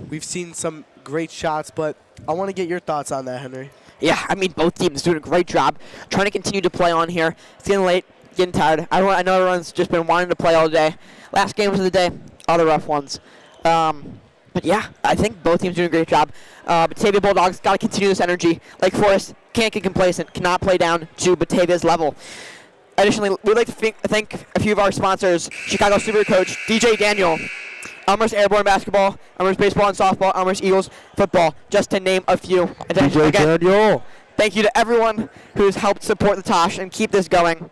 We've seen some great shots, but I want to get your thoughts on that, Henry.
Yeah, both teams doing a great job trying to continue to play on here. It's getting late. getting tired. I know everyone's just been wanting to play all day. Last games of the day, all the rough ones. But yeah, I think both teams doing a great job. Batavia Bulldogs got to continue this energy. Lake Forest can't get complacent, cannot play down to Batavia's level. Additionally, we'd like to thank a few of our sponsors: Chicago Supercoach, DJ Daniel, Elmer's Airborne Basketball, Elmer's Baseball and Softball, Elmer's Eagles Football, just to name a few. And
DJ Daniel.
Thank you to everyone who's helped support the Tosh and keep this going.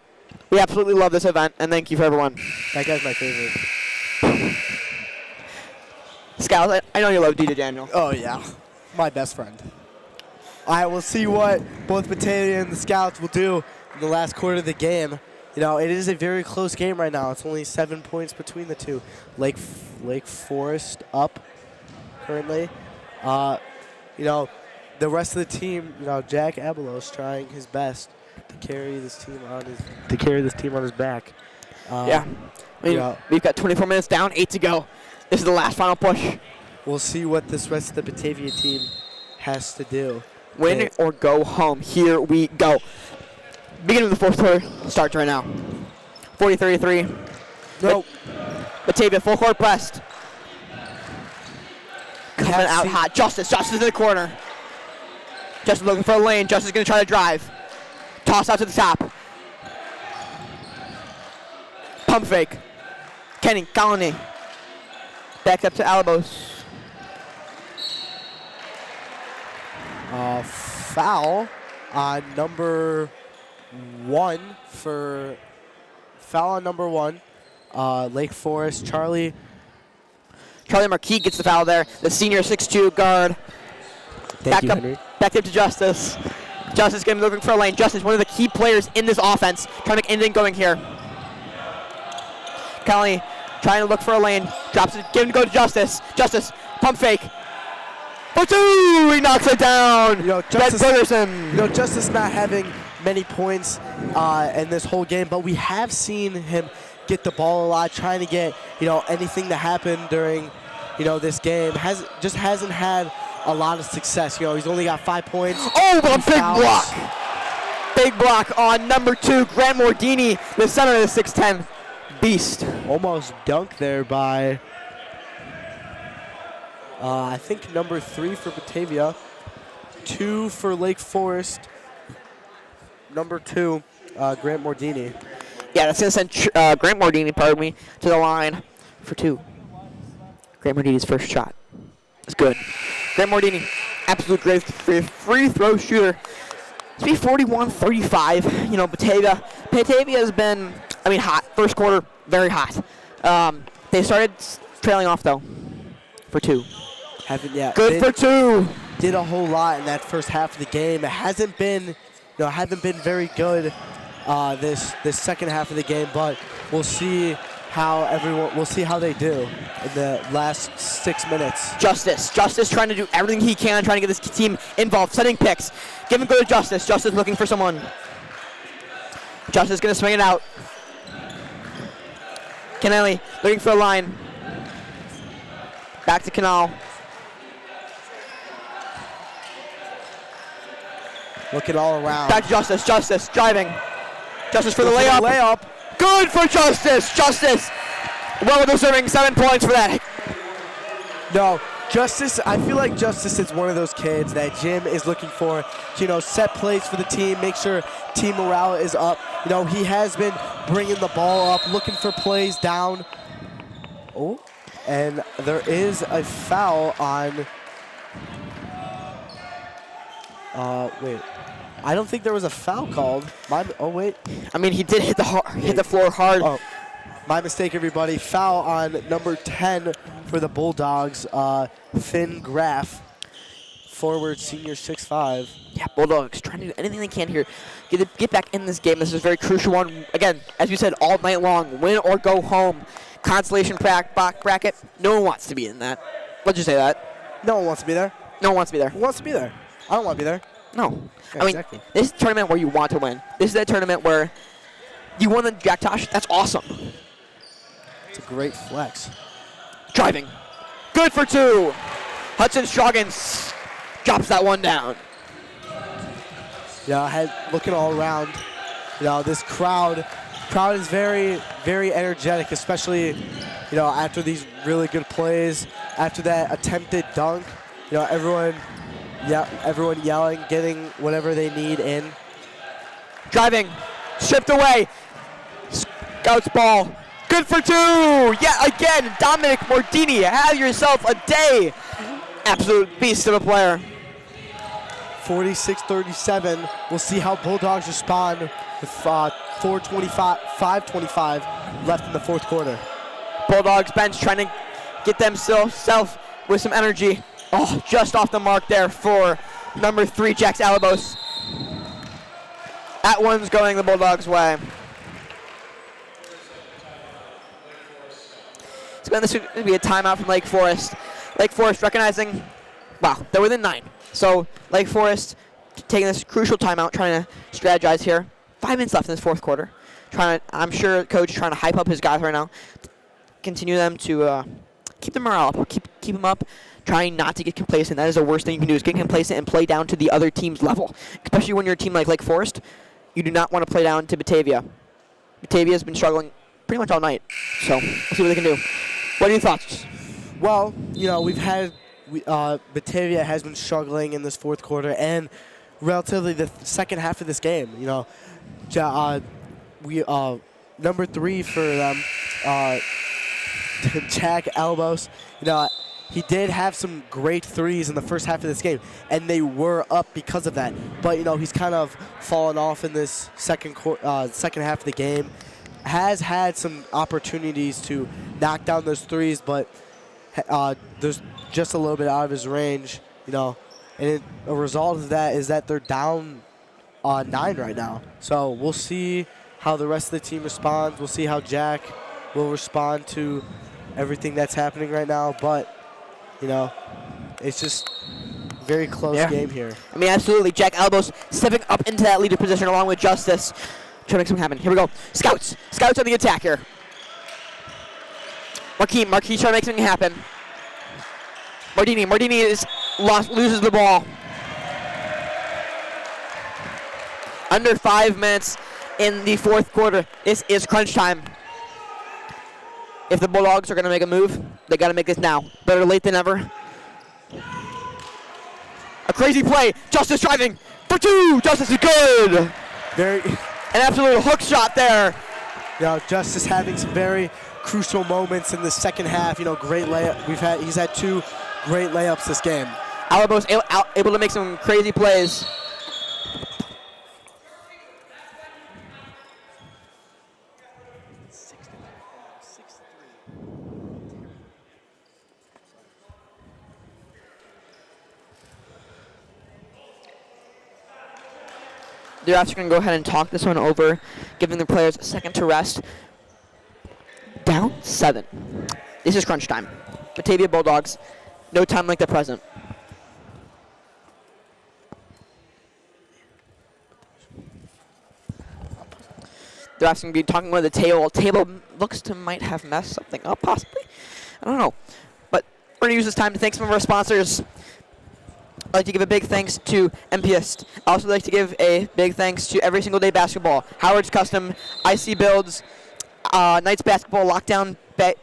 We absolutely love this event, and thank you for everyone.
That guy's my favorite.
Scouts, I know you love DJ Daniel.
Oh, yeah. My best friend. All right, we'll see what both Batavia and the Scouts will do in the last quarter of the game. You know, it is a very close game right now. It's only 7 points between the two. Lake Forest up currently. You know, the rest of the team, you know, Jack Abelos trying his best to carry this team on his back.
Yeah. I mean,
you know,
we've got 24 minutes down, 8 to go. This is the last final push.
We'll see what this rest of the Batavia team has to do.
Win or go home. Here we go. Beginning of the fourth quarter starts right now. 40-33.
Nope.
Batavia full court pressed. Coming out hot. Justice in the corner. Justice looking for a lane. Justice going to try to drive. Toss out to the top. Pump fake. Kenny Colony. Back up to Alabos.
Foul on number one Lake Forest. Charlie
Marquis gets the foul there. The senior 6'2" guard.
Thank you, Henry.
Back up to Justice. Justice going to be looking for a lane. Justice, one of the key players in this offense, trying to make anything going here. Kelly trying to look for a lane. Drops it. Give him to go to Justice. Justice, pump fake. For two! He knocks it down.
You know, Justice not having many points in this whole game, but we have seen him get the ball a lot, trying to get, you know, anything to happen during, you know, this game. Hasn't had a lot of success. You know, he's only got 5 points.
Oh, but a big block. Big block on number 2, Grant Mordini, the center of the 6'10" beast.
Almost dunked there by, I think, number 3 for Batavia. 2 for Lake Forest. Number 2, Grant Mordini.
Yeah, that's going to send Grant Mordini, to the line for 2. Grant Mordini's first shot. It's good. Grant Mordini, absolute great free throw shooter. It's be 41-35. You know, Batavia has been, hot. First quarter, very hot. They started trailing off, though, for 2.
Haven't yet.
Good for 2.
Did a whole lot in that first half of the game. It haven't been very good this second half of the game, but we'll see how they do in the last 6 minutes.
Justice trying to do everything he can, trying to get this team involved, setting picks. Give him go to Justice. Justice looking for someone. Justice gonna swing it out. Canelli looking for a line. Back to Canal.
Looking all around.
Back to Justice. Justice driving. Justice for the layup. Good for Justice. Justice. Well deserving 7 points for that.
No, Justice. I feel like Justice is one of those kids that Jim is looking for. You know, set plays for the team, make sure team morale is up. You know, he has been bringing the ball up, looking for plays down. Oh, and there is a foul on. Wait. I don't think there was a foul called. Wait.
He did hit the floor hard.
Oh, my mistake, everybody. Foul on number 10 for the Bulldogs, Finn Graff, forward, senior 6'5".
Yeah, Bulldogs trying to do anything they can here. Get back in this game. This is a very crucial one. Again, as you said, all night long. Win or go home. Consolation bracket. No one wants to be in that. Let's just say that.
No one wants to be there.
No one wants to be there.
Who wants to be there? I don't want to be there.
No.
Yeah, exactly.
This is a tournament where you want to win. This is a tournament where you won the Jack Tosh. That's awesome.
It's a great flex.
Driving. Good for 2. Hudson Stroggins drops that one down.
Yeah, looking all around. You know, this crowd Crowd is very, very energetic, especially, after these really good plays, after that attempted dunk. Everyone yelling, getting whatever they need in.
Driving, stripped away. Scouts ball, good for 2. Yeah, again, Dominic Mordini, have yourself a day. Absolute beast of a player.
46-37. We'll see how Bulldogs respond with 5:25 left in the fourth quarter.
Bulldogs bench trying to get themselves with some energy. Oh, just off the mark there for number 3, Jax Alabos. That one's going the Bulldogs' way. So this would be a timeout from Lake Forest. Lake Forest recognizing, wow, they're within 9. So Lake Forest taking this crucial timeout, trying to strategize here. 5 minutes left in this fourth quarter. I'm sure coach is trying to hype up his guys right now. Continue them to keep the morale up, keep them up, trying not to get complacent. That is the worst thing you can do, is get complacent and play down to the other team's level. Especially when you're a team like Lake Forest, you do not want to play down to Batavia. Batavia has been struggling pretty much all night, so we'll see what they can do. What are your thoughts?
Well, Batavia has been struggling in this fourth quarter and relatively the second half of this game. Number 3 for them, Jack Albos. He did have some great threes in the first half of this game, and they were up because of that. But he's kind of fallen off in this second half of the game. Has had some opportunities to knock down those threes, but there's just a little bit out of his range, and a result of that is that they're down 9 right now. So we'll see how the rest of the team responds. We'll see how Jack will respond to everything that's happening right now. But, it's just a very close game here.
I mean, absolutely. Jack Albos stepping up into that leader position along with Justice. Trying to make something happen. Here we go. Scouts on the attack here. Marquis trying to make something happen. Mordini loses the ball. Under 5 minutes in the fourth quarter. This is crunch time. If the Bulldogs are going to make a move, they got to make this now. Better late than never. A crazy play. Justice driving for 2. Justice is good. An absolute hook shot there.
Justice having some very crucial moments in the second half. Great layup. He's had 2 great layups this game.
Alabos able to make some crazy plays. They're actually going to go ahead and talk this one over, giving the players a second to rest. Down 7. This is crunch time. Batavia Bulldogs, no time like the present. They're actually going to be talking with the table. Table looks to might have messed something up, possibly. I don't know. But we're going to use this time to thank some of our sponsors. I'd like to give a big thanks to MPist. I also like to give a big thanks to Every Single Day Basketball, Howard's Custom, IC Builds, Knights Basketball, Lockdown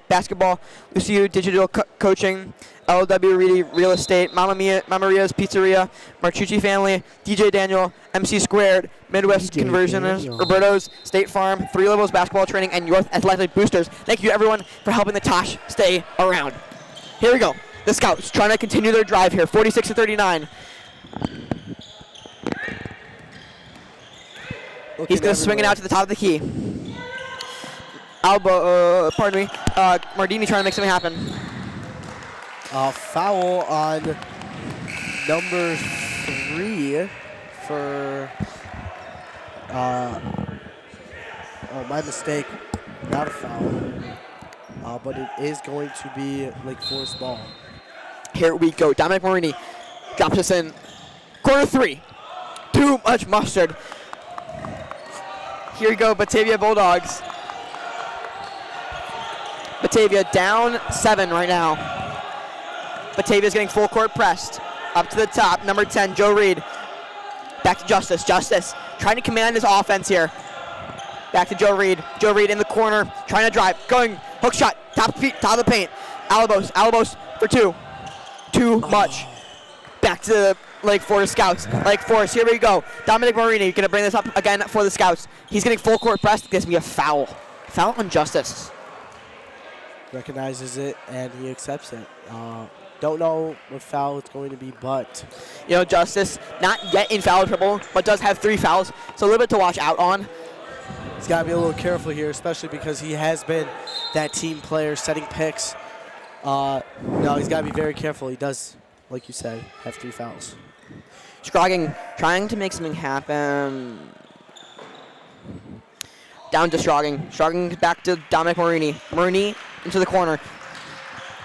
Basketball, Lucio Digital Coaching, LW Reedy Real Estate, Mama Maria's Pizzeria, Marchucci Family, DJ Daniel, MC Squared, Midwest Conversioners, Roberto's, State Farm, 3 Levels Basketball Training, and York Athletic Boosters. Thank you, everyone, for helping the Tosh stay around. Here we go. The Scouts trying to continue their drive here, 46-39. He's going to swing it out to the top of the key. Mardini trying to make something happen.
Foul on number 3 for, my mistake, not a foul, but it is going to be Lake Forest ball.
Here we go. Dominic Marini drops us in. Corner 3. Too much mustard. Here we go, Batavia Bulldogs. Batavia down 7 right now. Batavia's getting full court pressed. Up to the top, number 10, Joe Reed. Back to Justice. Justice trying to command his offense here. Back to Joe Reed. Joe Reed in the corner, trying to drive. Going, hook shot, top of the paint. Alabos for two. Too much. Back to the Lake Forest Scouts. Lake Forest, here we go. Dominic Marini going to bring this up again for the Scouts. He's getting full court press. This will be a foul. Foul on Justice.
Recognizes it, and he accepts it. Don't know what foul it's going to be, but...
Justice, not yet in foul trouble, but does have 3 fouls, so a little bit to watch out on.
He's got to be a little careful here, especially because he has been that team player setting picks. No, he's got to be very careful. He does, like you said, have 3 fouls.
Scrogging, trying to make something happen. Down to Scrogging. Scrogging back to Dominic Marini. Marini into the corner.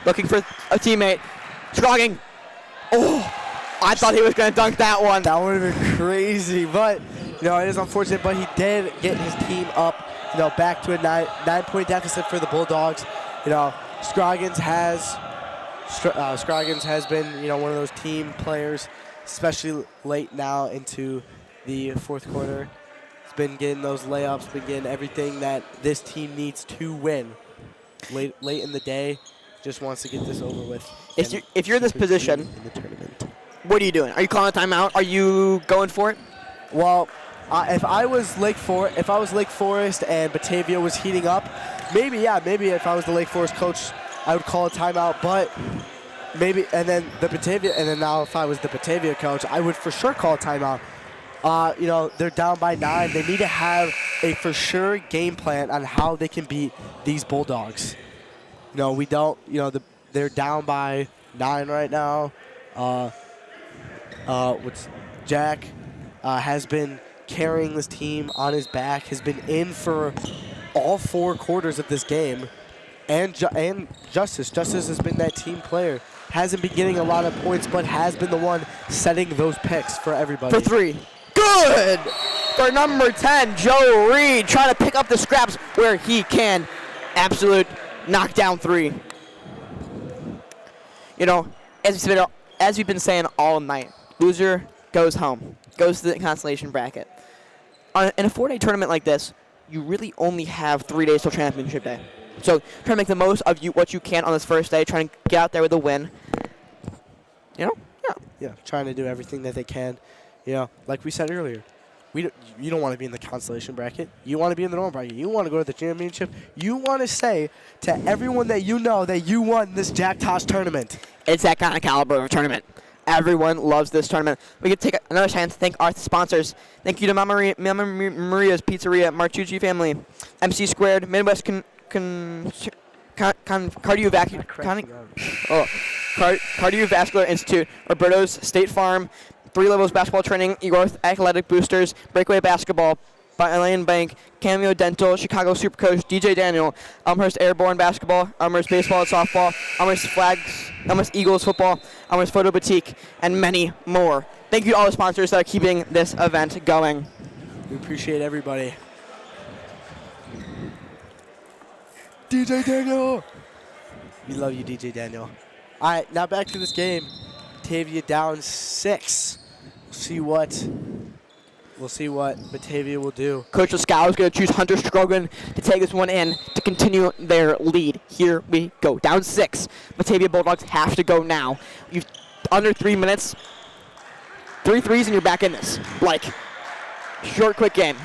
Looking for a teammate. Scrogging. Oh, I thought he was going to dunk that one.
That would have been crazy, but it is unfortunate. But he did get his team up, back to a 9-point deficit for the Bulldogs. Scroggins has been, one of those team players, especially late now into the fourth quarter. He's been getting those layups, been getting everything that this team needs to win. Late in the day, just wants to get this over with.
If you're in this position,
in the tournament,
what are you doing? Are you calling a timeout? Are you going for it?
Well, if I was Lake Forest and Batavia was heating up, maybe if I was the Lake Forest coach, I would call a timeout. But maybe, and then now if I was the Batavia coach, I would for sure call a timeout. They're down by 9. They need to have a for sure game plan on how they can beat these Bulldogs. We don't. They're down by 9 right now. Jack has been carrying this team on his back. Has been in for all 4 quarters of this game, and Justice has been that team player. Hasn't been getting a lot of points, but has been the one setting those picks for everybody.
For 3. Good for number 10, Joe Reed, trying to pick up the scraps where he can. Absolute knockdown 3. As we've been saying all night, loser goes home, goes to the consolation bracket. In a 4-day tournament like this, you really only have 3 days till championship day. So try to make the most of what you can on this first day, trying to get out there with a win.
Yeah, trying to do everything that they can. Like we said earlier, you don't want to be in the consolation bracket. You want to be in the normal bracket. You want to go to the championship. You want to say to everyone that you know that you won this Jack Tosh tournament.
It's that kind of caliber of tournament. Everyone loves this tournament. We could take another chance to thank our sponsors. Thank you to Mama Maria's Pizzeria, Martucci family, MC Squared, Midwest Cardiovascular Institute, Roberto's State Farm, 3 Levels Basketball Training, Yorth Athletic Boosters, Breakaway Basketball, Lane Bank, Cameo Dental, Chicago Supercoach, DJ Daniel, Elmhurst Airborne Basketball, Elmhurst Baseball and Softball, Elmhurst Flags, Elmhurst Eagles Football, Elmhurst Photo Boutique, and many more. Thank you to all the sponsors that are keeping this event going.
We appreciate everybody. DJ Daniel! We love you, DJ Daniel. All right, now back to this game. Batavia down 6. We'll see what Batavia will do.
Coach Lascaux is going to choose Hunter Strogan to take this one in to continue their lead. Here we go. Down 6. Batavia Bulldogs have to go now. You've under 3 minutes. 3 threes and you're back in this. Short, quick game.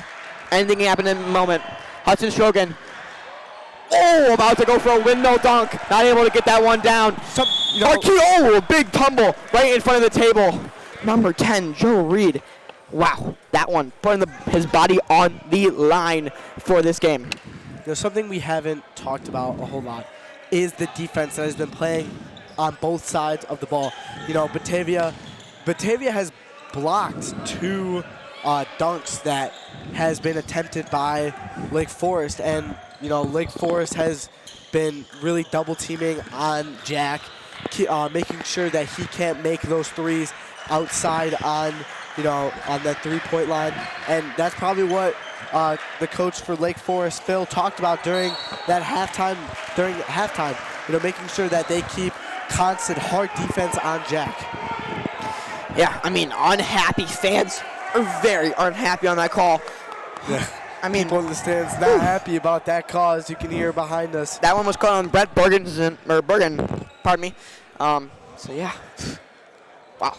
Anything can happen in a moment. Hudson Strogan. Oh, about to go for a windmill dunk. Not able to get that one down. Big tumble right in front of the table. Number 10, Joe Reed. Wow, that one putting his body on the line for this game.
Something we haven't talked about a whole lot is the defense that has been playing on both sides of the ball. Batavia has blocked 2 dunks that has been attempted by Lake Forest, and Lake Forest has been really double teaming on Jack, making sure that he can't make those threes outside on that 3-point line. And that's probably what the coach for Lake Forest, Phil, talked about during halftime, making sure that they keep constant hard defense on Jack.
Yeah, unhappy fans are very unhappy on that call.
Yeah.
I mean,
people in the stands not happy about that cause. You can hear behind us.
that one was caught on Brett Bergen, pardon me. So yeah, wow.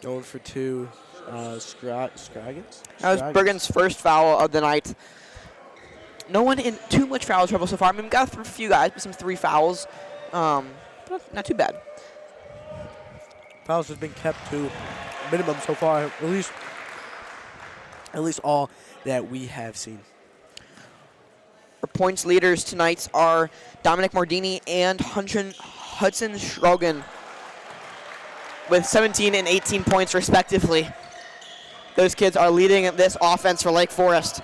Going for two, Scroggins?
That was Bergen's first foul of the night. No one in too much foul trouble so far. I mean, we got through a few guys, but some 3 fouls. But not too bad.
Fouls have been kept to minimum so far, at least all that we have seen.
Our points leaders tonight are Dominic Mordini and Hudson Schrogen with 17 and 18 points respectively. Those kids are leading this offense for Lake Forest.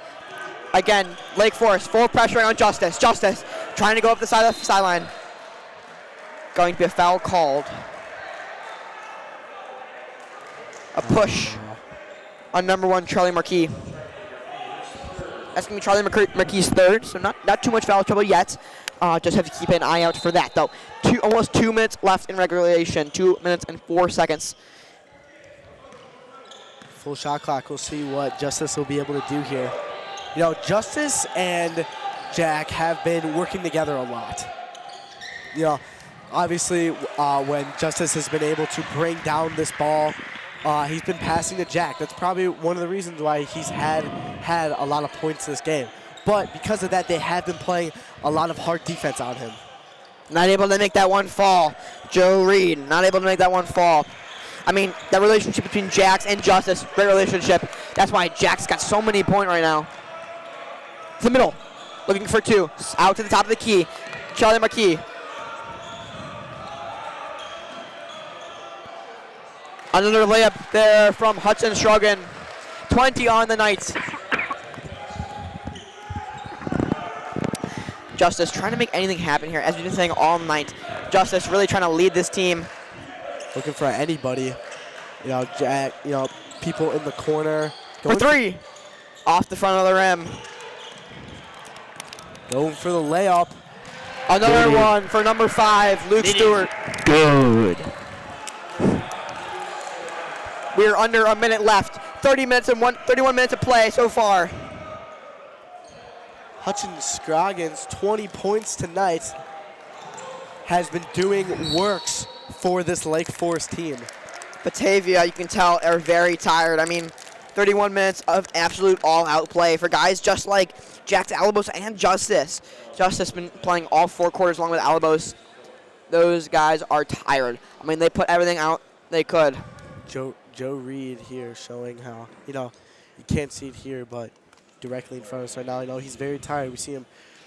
Again, Lake Forest, full pressure on Justice. Justice trying to go up the sideline. Going to be a foul called. A push on number 1, Charlie Marquis. That's going to be Charlie Marquis' third, so not too much foul trouble yet. Just have to keep an eye out for that, though. Almost 2 minutes left in regulation, 2 minutes and 4 seconds.
Full shot clock. We'll see what Justice will be able to do here. You know, Justice and Jack have been working together a lot. You know, obviously, when Justice has been able to bring down this ball, he's been passing to Jack. That's probably one of the reasons why he's had a lot of points this game. But because of that, they have been playing a lot of hard defense on him.
Not able to make that one fall. Joe Reed, not able to make that one fall. I mean, that relationship between Jax and Justice, great relationship. That's why Jax got so many points right now. To the middle, looking for 2. Out to the top of the key. Charlie Marquis. Another layup there from Hudson Schrogen. 20 on the night. Justice trying to make anything happen here, as we've been saying all night. Justice really trying to lead this team.
Looking for anybody. You know, Jack, you know, people in the corner.
For 3. Off the front of the rim.
Going for the layup.
Another one for number 5, Luke Stewart.
Good.
We're under a minute left. 31 minutes to play so far.
Hutchins Scroggins, 20 points tonight, has been doing works for this Lake Forest team.
Batavia, you can tell, are very tired. I mean, 31 minutes of absolute all-out play for guys just like Jack Alabos and Justice. Justice been playing all 4 quarters along with Alabos. Those guys are tired. I mean, they put everything out they could.
Joe Reed here showing how, you know, you can't see it here, but directly in front of us right now, you know, he's very tired. We see him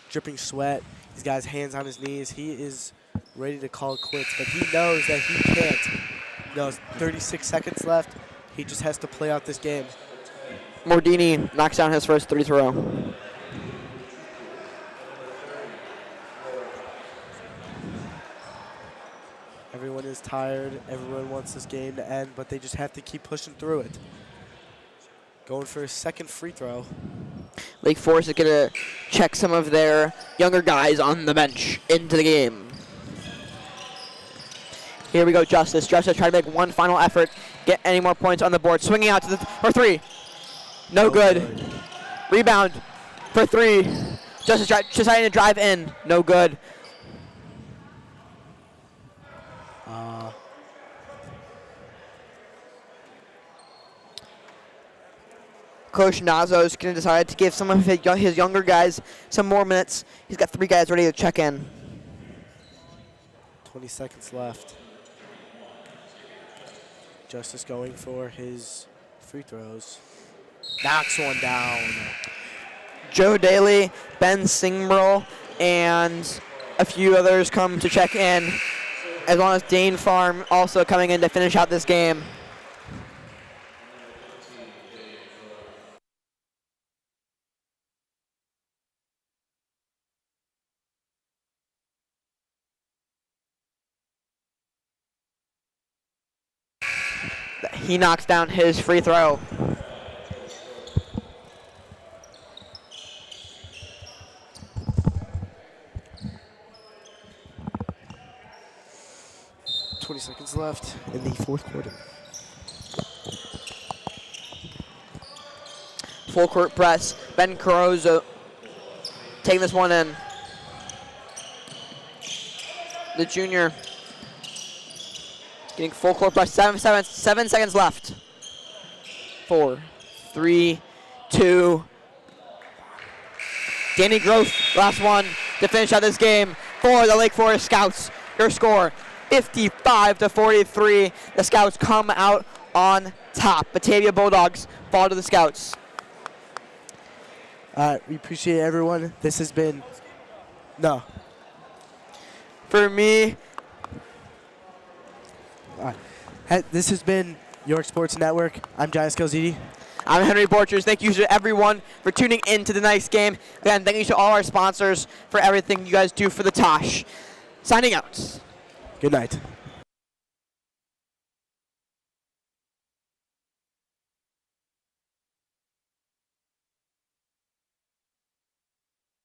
dripping sweat. He's got his hands on his knees. He is ready to call it quits, but he knows that he can't. You know, 36 seconds left. He just has to play out this game.
Mordini knocks down his first 3 throw.
Everyone is tired. Everyone wants this game to end, but they just have to keep pushing through it. Going for a second free throw.
Lake Forest is going to check some of their younger guys on the bench into the game. Here we go, Justice. Justice trying to make one final effort, get any more points on the board. Swinging out to for 3. No good. Rebound for 3. Justice deciding to drive in. No good. Coach Nazo is going to decide to give some of his younger guys some more minutes. He's got 3 guys ready to check in.
20 seconds left. Justice going for his free throws. Knocks one down.
Joe Daly, Ben Singmerl, and a few others come to check in, as well as Dane Farm also coming in to finish out this game. He knocks down his free throw.
Seconds left in the fourth quarter.
full court press. Ben Carozzo taking this one in. The junior getting full court press. 7 seconds left. 4, 3, 2. Danny Groth, last one to finish out this game for the Lake Forest Scouts. Your score, 55-43. The Scouts come out on top. Batavia Bulldogs fall to the Scouts.
We appreciate everyone. This has been, no.
For me,
This has been York Sports Network. I'm Giles Calzidi.
I'm Henry Borchers. Thank you to everyone for tuning in to tonight's game. Again, thank you to all our sponsors for everything you guys do for the Tosh. Signing out.
Good night.